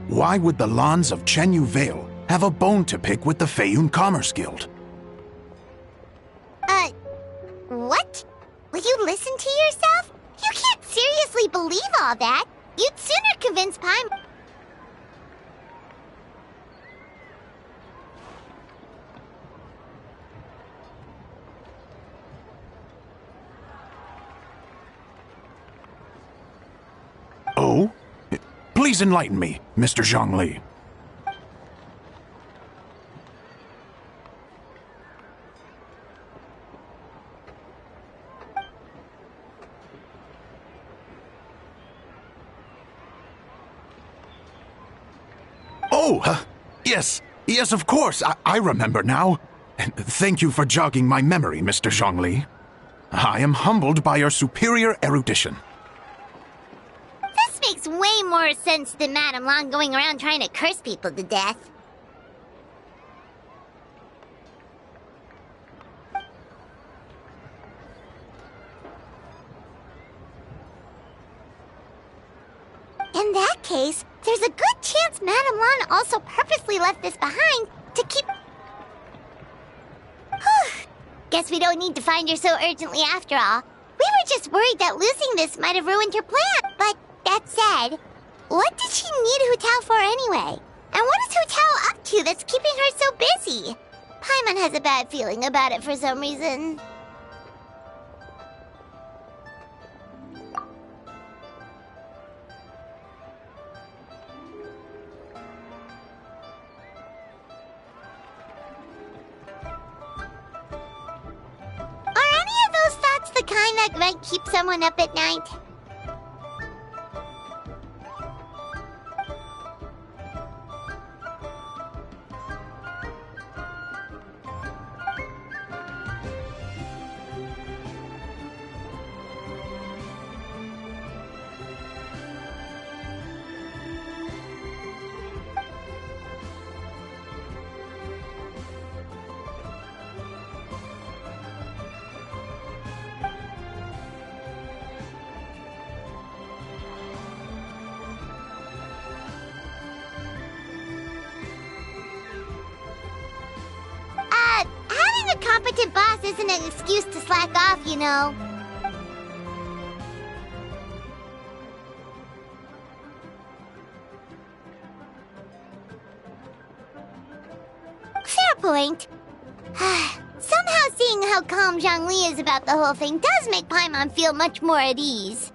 why would the Lans of Chenyu Vale have a bone to pick with the Feiyun Commerce Guild? What? Will you listen to yourself? You can't seriously believe all that. You'd sooner convince Paimon. Oh? Please enlighten me, Mr. Zhongli. Oh, yes, of course. I remember now. Thank you for jogging my memory, Mr. Zhongli. I am humbled by your superior erudition. This makes way more sense than Madame Lan going around trying to curse people to death. In that case, there's a good chance Madame Lan also purposely left this behind to keep... Guess we don't need to find her so urgently after all. We were just worried that losing this might have ruined her plan. But that said, what did she need Hu Tao for anyway? And what is Hu Tao up to that's keeping her so busy? Paimon has a bad feeling about it for some reason. The kind that might keep someone up at night. Having a competent boss isn't an excuse to slack off, you know. Fair point. Somehow seeing how calm Zhongli is about the whole thing does make Paimon feel much more at ease.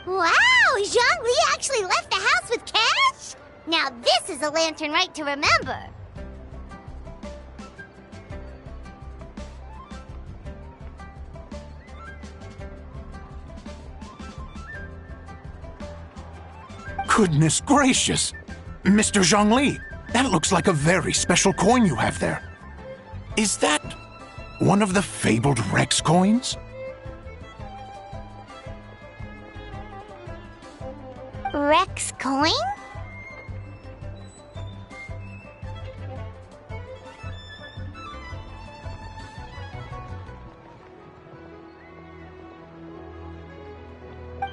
Wow! Zhongli actually left the house with cash? Now this is a lantern Rite to remember. Goodness gracious! Mr. Zhongli, that looks like a very special coin you have there. Is that one of the fabled Rex coins? Rex Rex coin?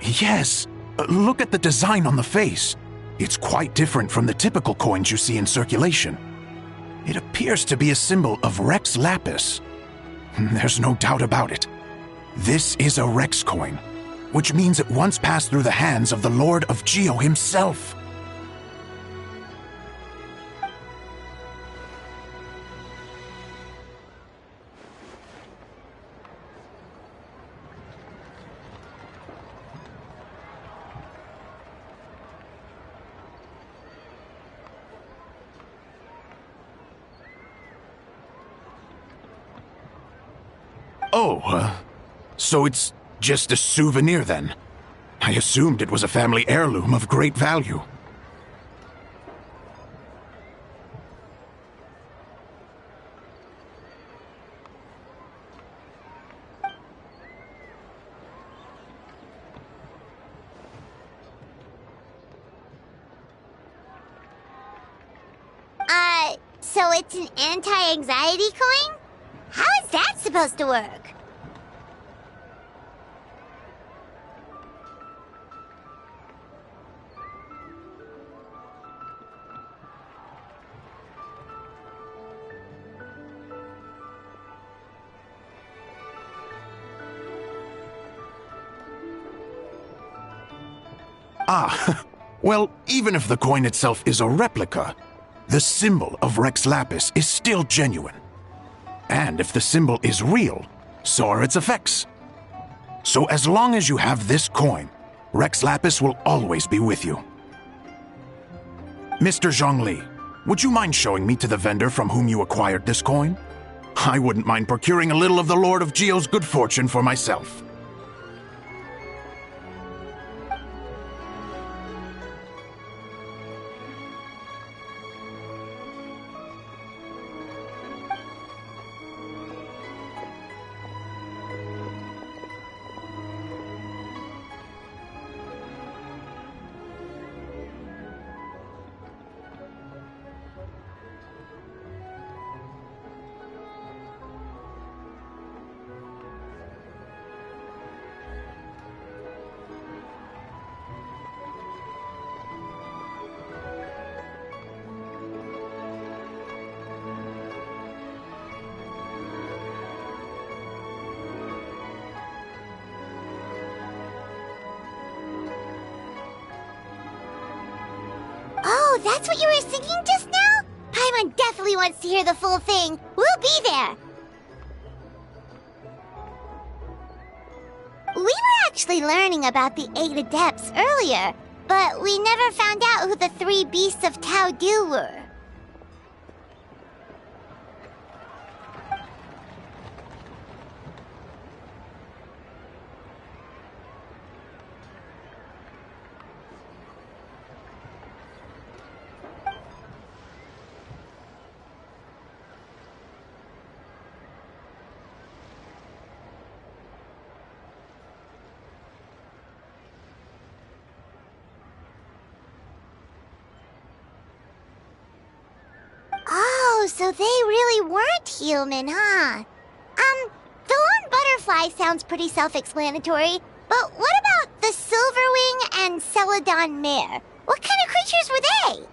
Yes, look at the design on the face. It's quite different from the typical coins you see in circulation. It appears to be a symbol of Rex Lapis. There's no doubt about it. This is a Rex coin, which means it once passed through the hands of the Lord of Geo himself. Oh, so it's just a souvenir then? I assumed it was a family heirloom of great value. So it's an anti-anxiety coin? How is that supposed to work? Ah, well, even if the coin itself is a replica, the symbol of Rex Lapis is still genuine. And if the symbol is real, so are its effects. So as long as you have this coin, Rex Lapis will always be with you. Mr. Zhongli, would you mind showing me to the vendor from whom you acquired this coin? I wouldn't mind procuring a little of the Lord of Geo's good fortune for myself. Oh, that's what you were singing just now? Paimon definitely wants to hear the full thing. We'll be there. We were actually learning about the 8 Adepts earlier, but we never found out who the 3 Beasts of Tao Du were. Oh, so they really weren't human, huh? The lone butterfly sounds pretty self-explanatory, but what about the Silverwing and Celadon Mare? What kind of creatures were they?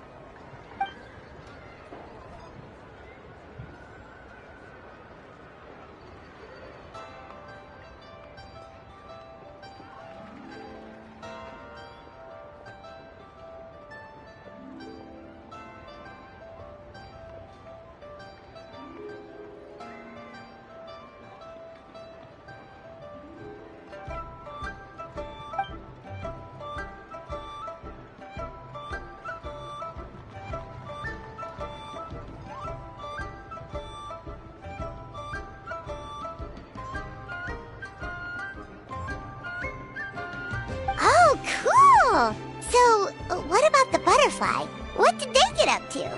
Oh, cool! So, what about the butterfly? What did they get up to?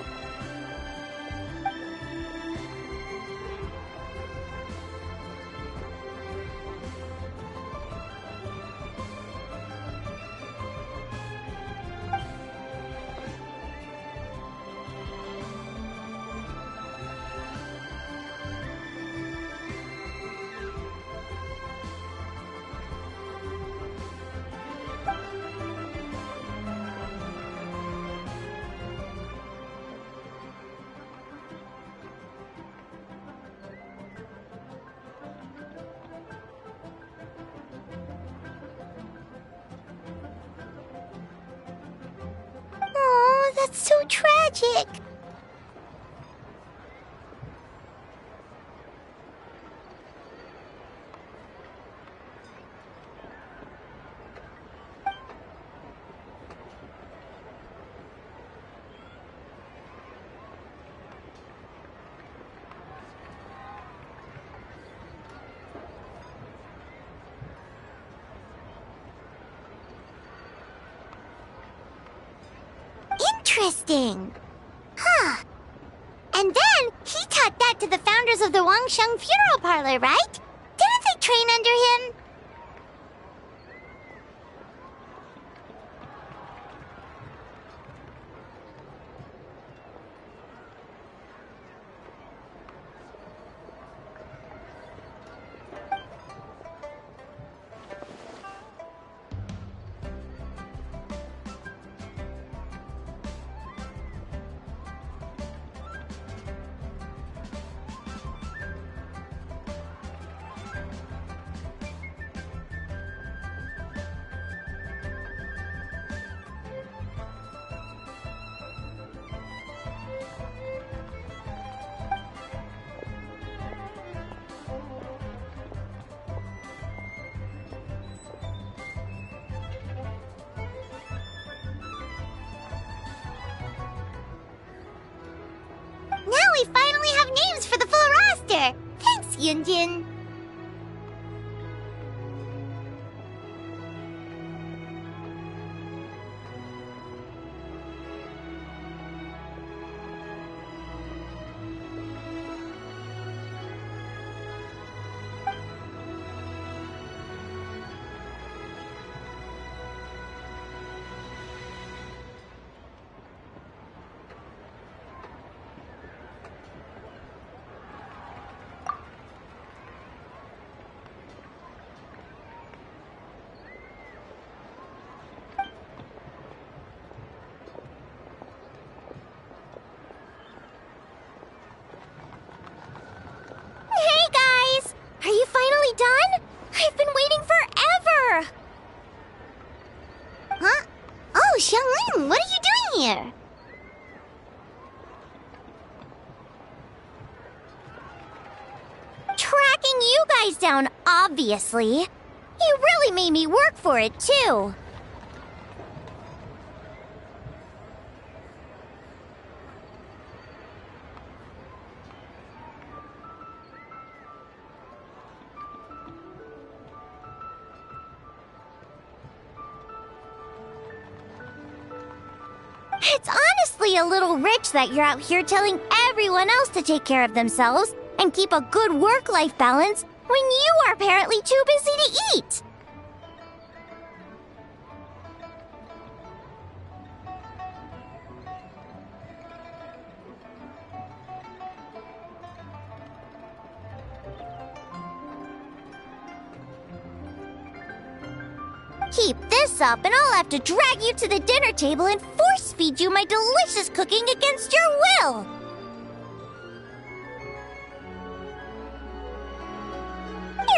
That's so tragic. Interesting. Huh. And then he taught that to the founders of the Wangsheng Funeral Parlor, right? Didn't they train under him? Now we finally have names for the full roster! Thanks, Yunjin! Hey guys! Are you finally done? I've been waiting forever! Huh? Oh, Xiangling, what are you doing here? Tracking you guys down, obviously. You really made me work for it, too. It's honestly a little rich that you're out here telling everyone else to take care of themselves and keep a good work-life balance when you are apparently too busy to eat. Keep this up and I'll have to drag you to the dinner table and force feed you my delicious cooking against your will.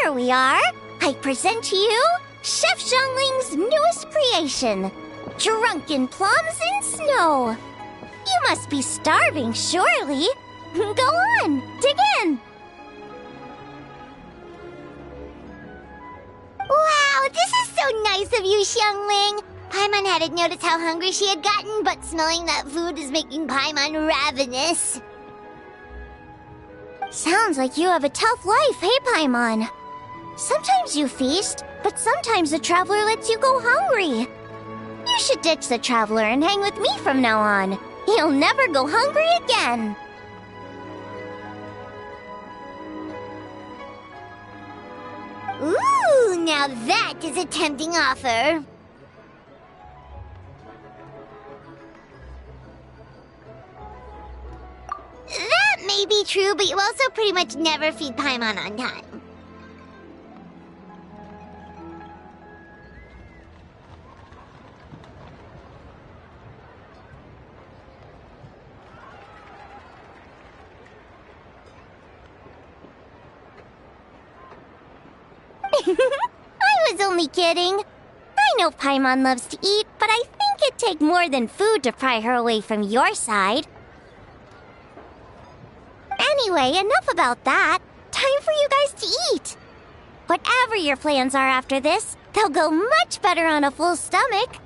Here we are. I present to you Chef Xiangling's newest creation, Drunken Plums in Snow. You must be starving, surely. Go on, dig in. Wow, this is so nice of you, Xiangling. Paimon hadn't noticed how hungry she had gotten, but smelling that food is making Paimon ravenous. Sounds like you have a tough life, hey, Paimon? Sometimes you feast, but sometimes the traveler lets you go hungry. You should ditch the traveler and hang with me from now on. You'll never go hungry again. Ooh, now that is a tempting offer. That may be true, but you also pretty much never feed Paimon on time. I was only kidding. I know Paimon loves to eat, but I think it'd take more than food to pry her away from your side. Anyway, enough about that. Time for you guys to eat. Whatever your plans are after this, they'll go much better on a full stomach.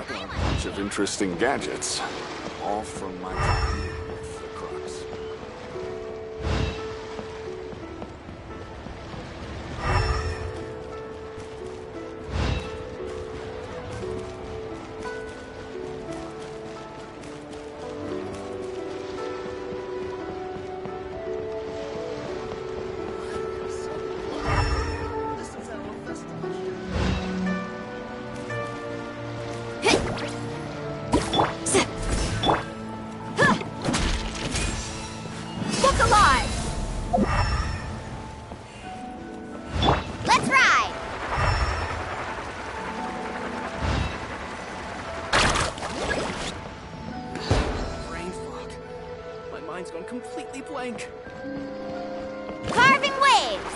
got a bunch of interesting gadgets, all from my time with the Crux. This is how a festival should Look alive! Let's ride! brain fog. My mind's gone completely blank. Carving waves!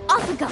Off we go!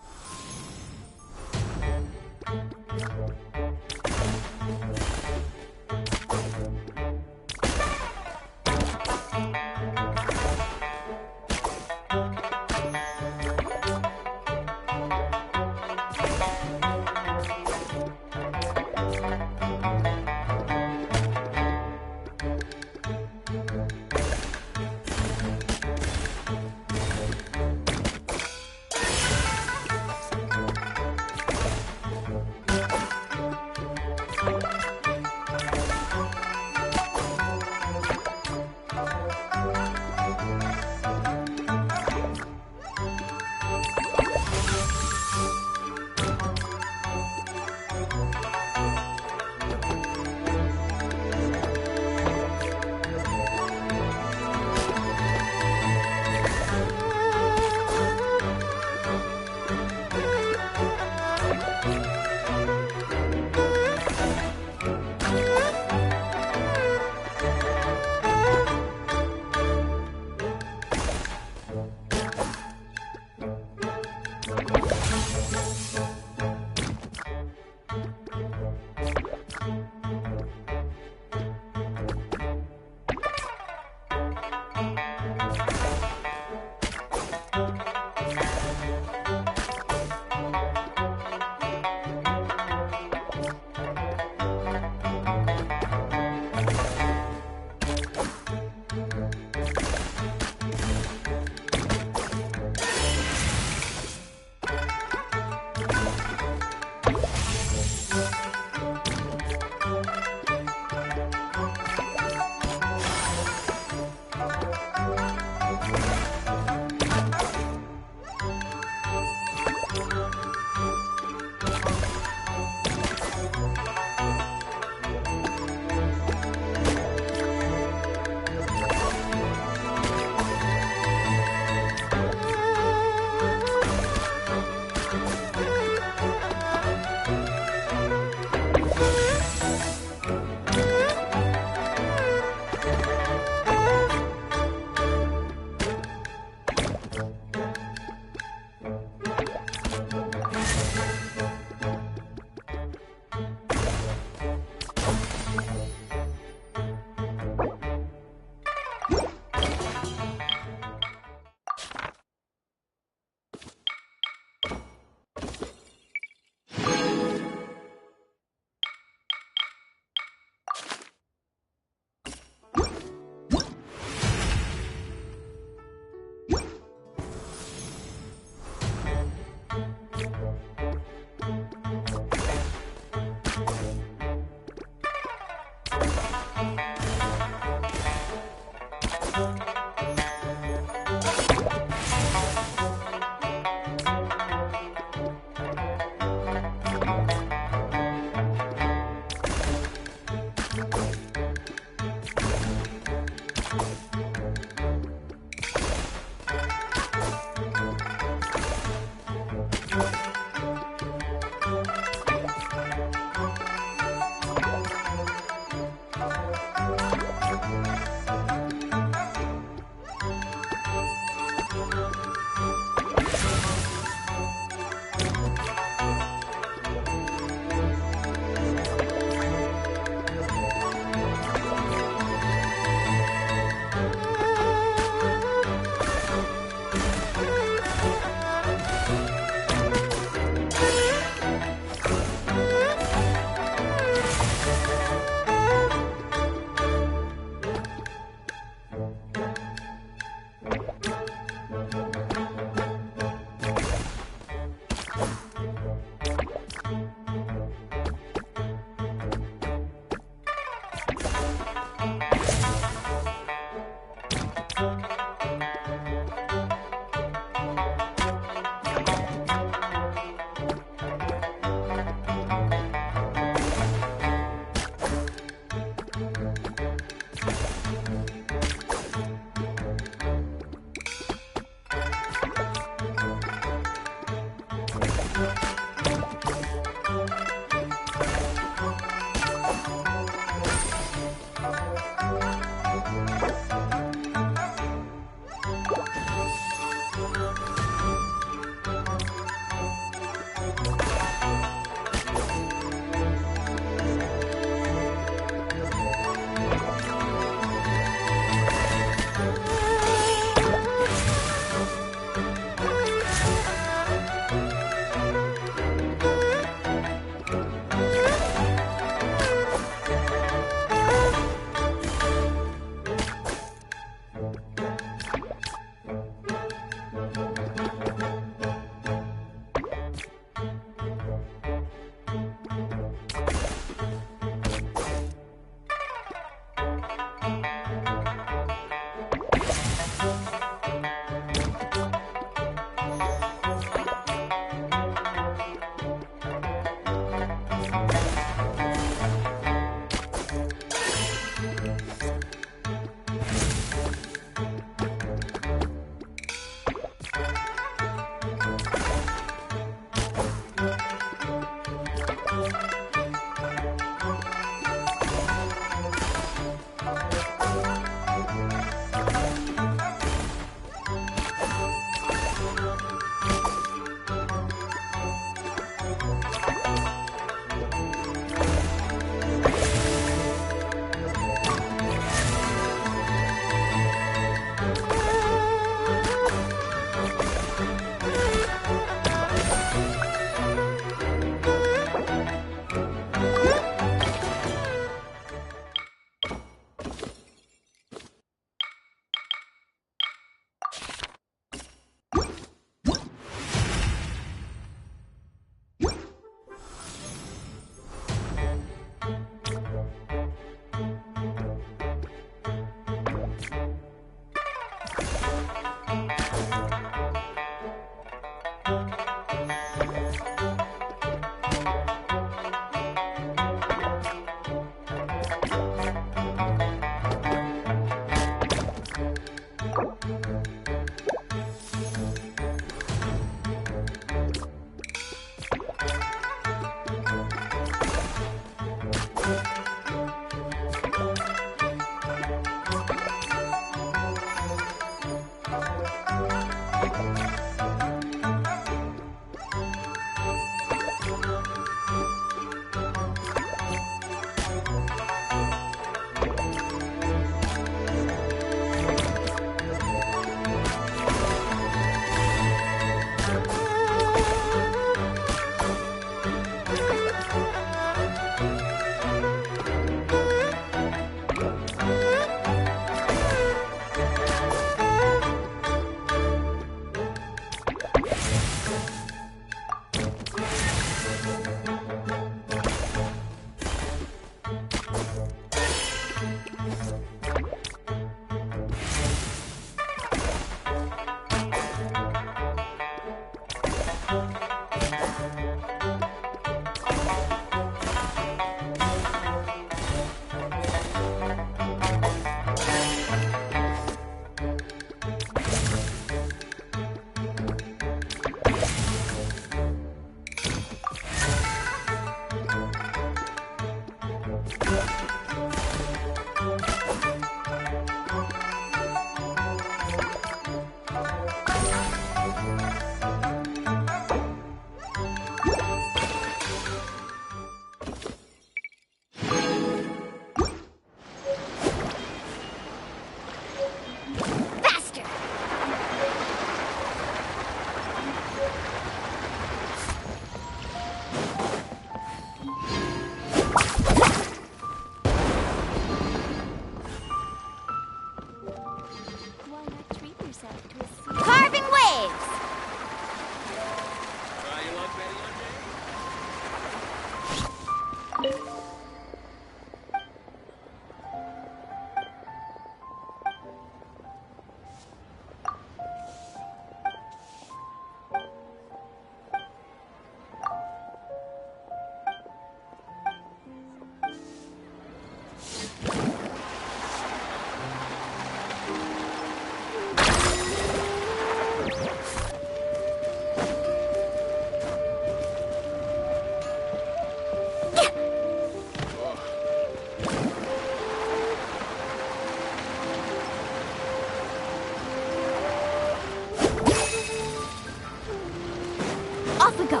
Off we go.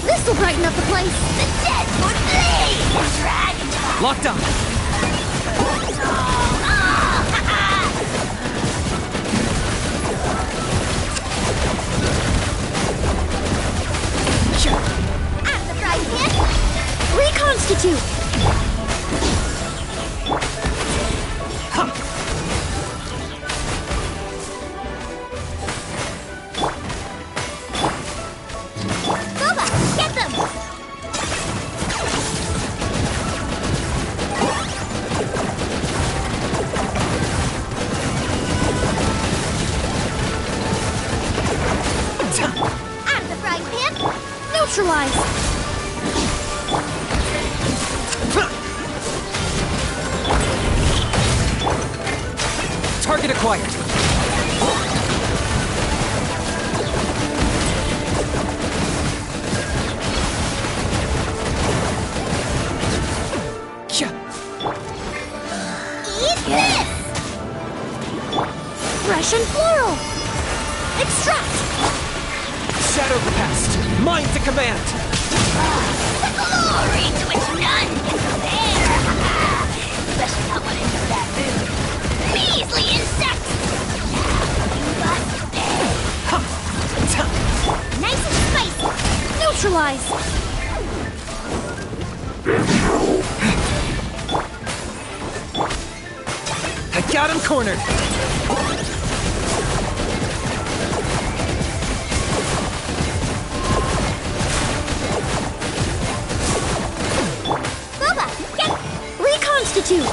This'll brighten up the place. The dead would bleed! Dragon! Locked on! At the right hit! Reconstitute! Boba, get them! Out of the frying pan! Neutralize! Target acquired. Eat this! Fresh and floral! Extract! shadow the past, mine to command. The glory to which none can compare! Especially not when it's a baboon. Measly insects! You must pay! Nice and spicy. Neutralize. I got him cornered. Boba, get reconstitute.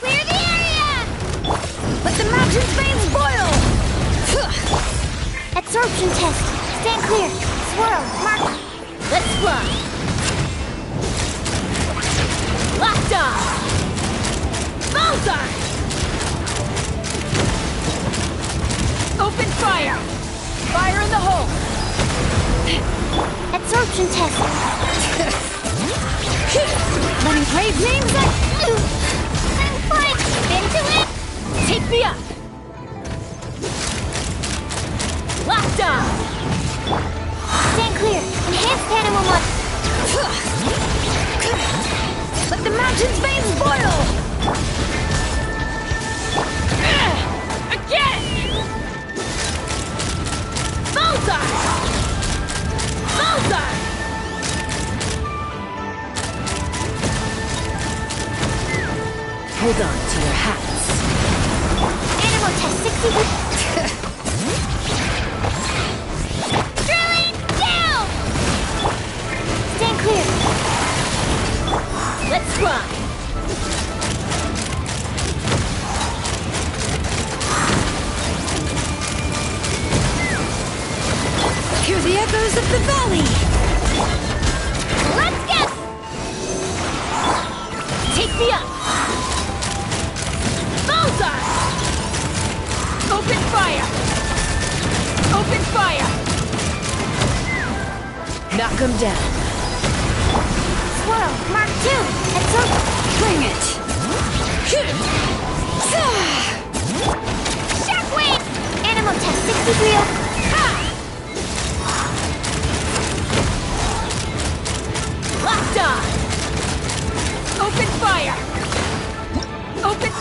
Clear the area! Let the mountain's veins boil. Absorption test. Stand clear. Swirl. Mark. Let's fly. Locked on. Bullseye. Open fire. Fire in the hole. Absorption test. Letting brave names I'm fine! Into it! take me up. Locked on. Stand clear. Enhanced animal mod. Let the mountain's veins boil. Again. Bullseye. Bullseye. Hold on to your hats. Animal test 60. Drilling down! Stand clear. Let's fly. Hear the echoes of the valley. Let's go! Take me up. Bullseye. Open fire. Open fire. Knock him down. Swirl. Mark 2. It's over. Bring it. Shockwave! Animal test 63. Locked on. Open fire. Open.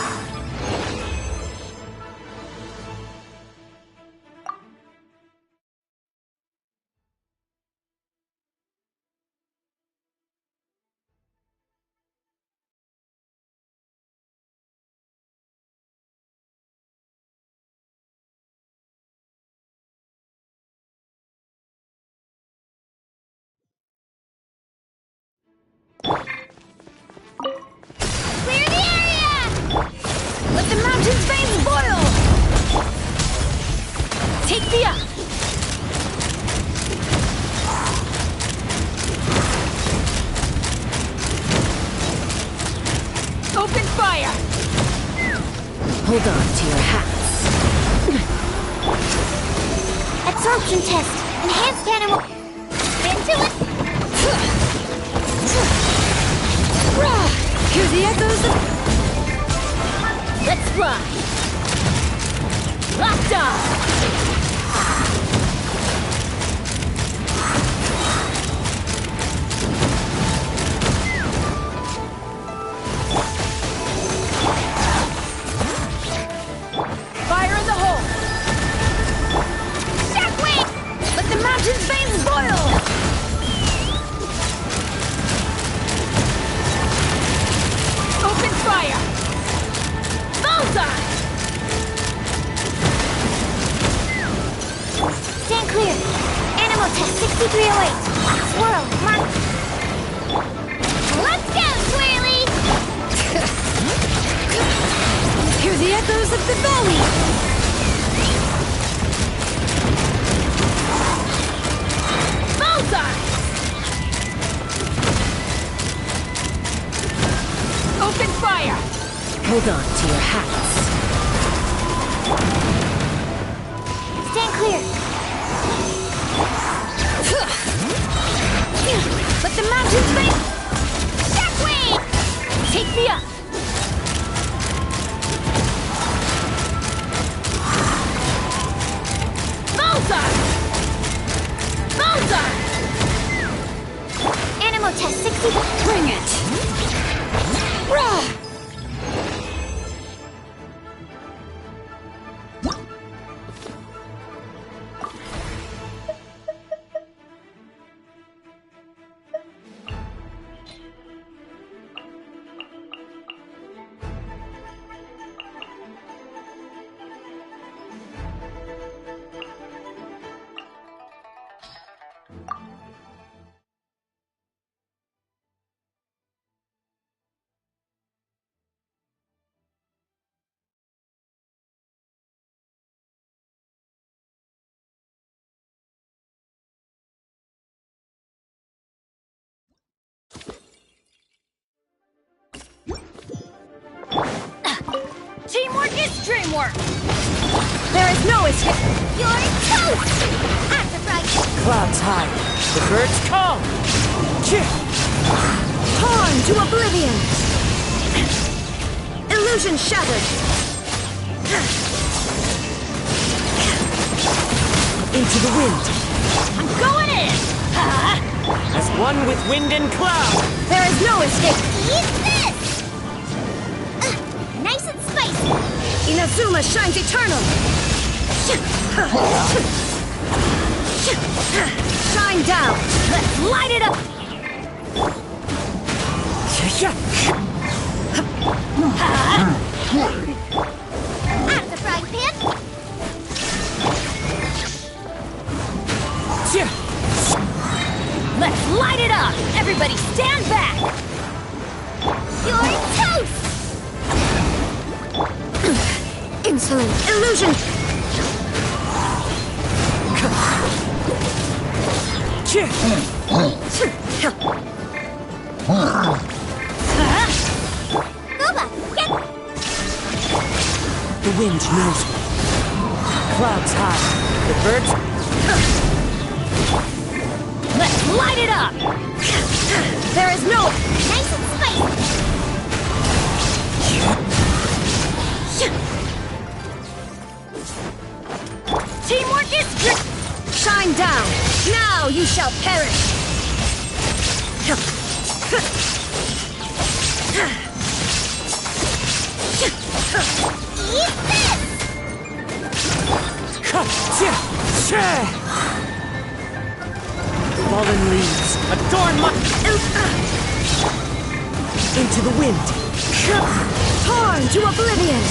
Open fire! Hold on to your hats. Absorption test. Enhanced animal. Into it. Hear the echoes of... Let's fly! Locked on! Fire in the hole! Shockwave! Let the mountain's veins boil! Open fire! Bullseye! Stand clear. Animal test 6308. Swirl. Mark. Let's go, Swirly! Hear the echoes of the valley! Bullseye! Open fire! Hold on to your hats. Stand clear. Let the mountains veins... Shockwave! Take me up! Bullseye! Bullseye! Animal test 60. Bring it! Rah! Teamwork is dreamwork! There is no escape! You're toast! At the right. Clouds high. The birds call. Torn to oblivion! Illusion shattered! Into the wind. I'm going in! As one with wind and cloud. There is no escape! Eat this! Nice and spicy. Inazuma shines eternal! Shine down! Let's light it up! Out of the frying pan. Let's light it up! Everybody stand back! You're toast! Insolent illusion! Gooba, get... The wind knows me. Clouds high. The birds... Let's light it up! There is no... Nice and spicy. Teamwork is Shine down! Now you shall perish! Eat this! Fallen leaves adorn my... Into the wind. Torn to oblivion!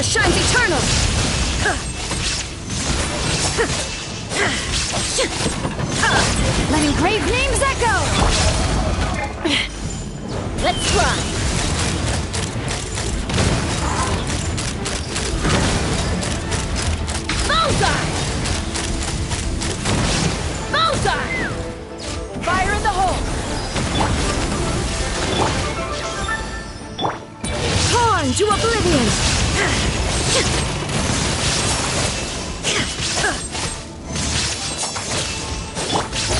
shines eternal! Let engraved names echo! Let's try! Bullseye! Bullseye! Fire in the hole! Torn to oblivion!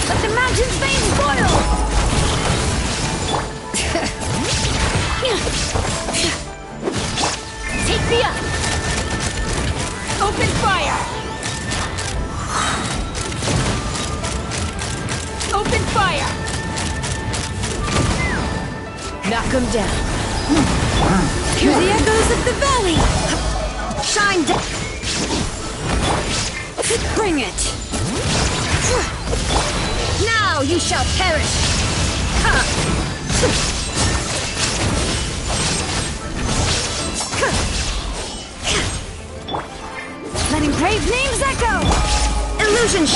Let the mountain's veins boil! Take me up! Open fire! Open fire! Knock him down. Hear the echoes of the valley! Shine down! Bring it! Now you shall perish! Let engraved names echo! Illusion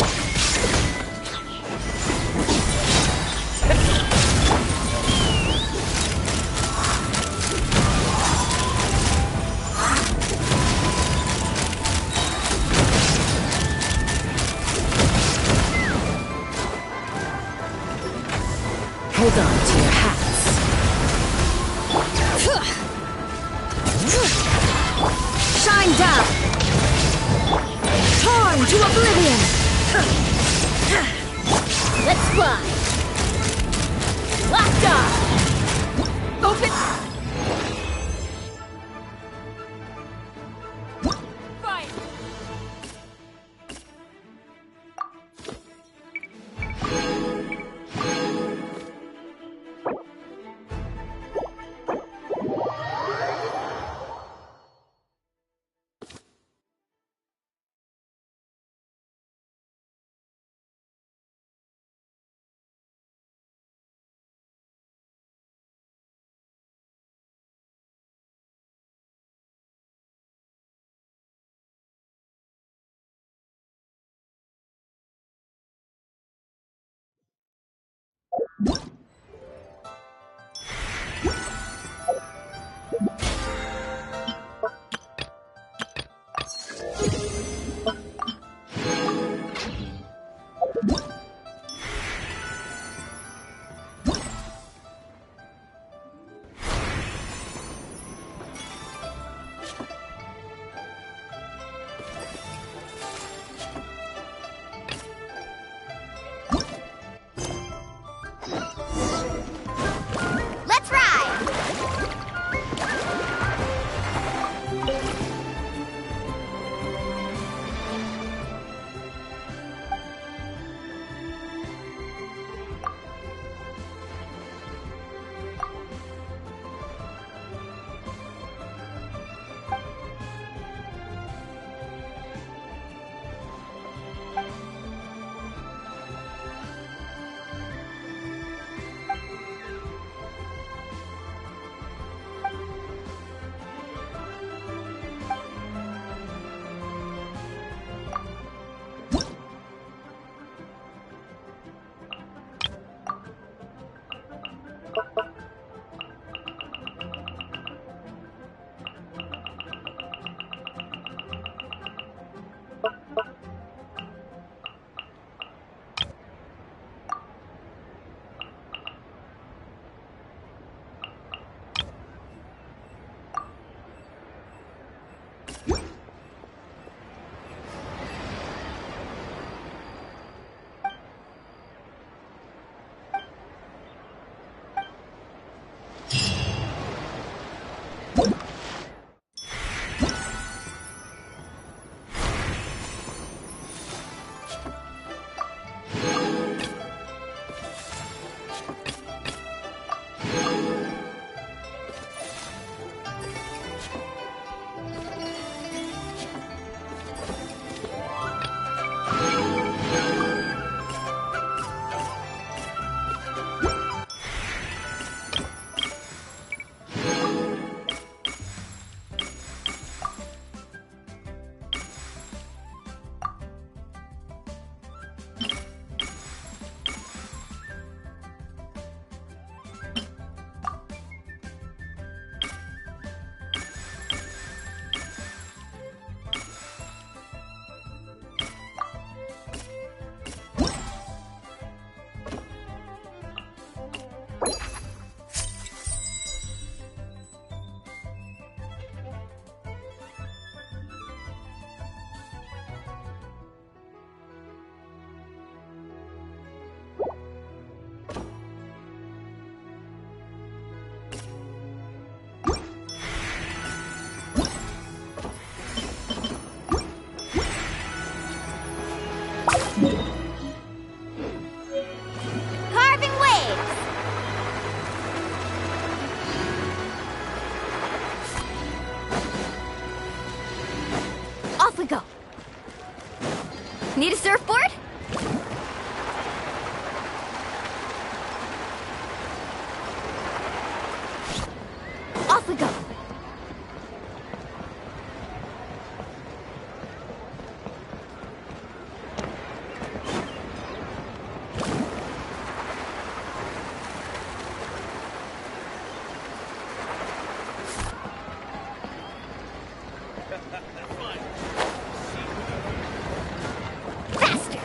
Hold on to your hats. Shine down! Torn to oblivion! Need a surfboard? Off we go. Faster.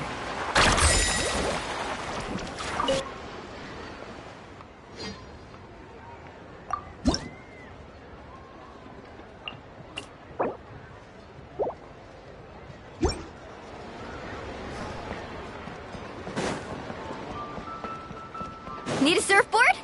Need a surfboard?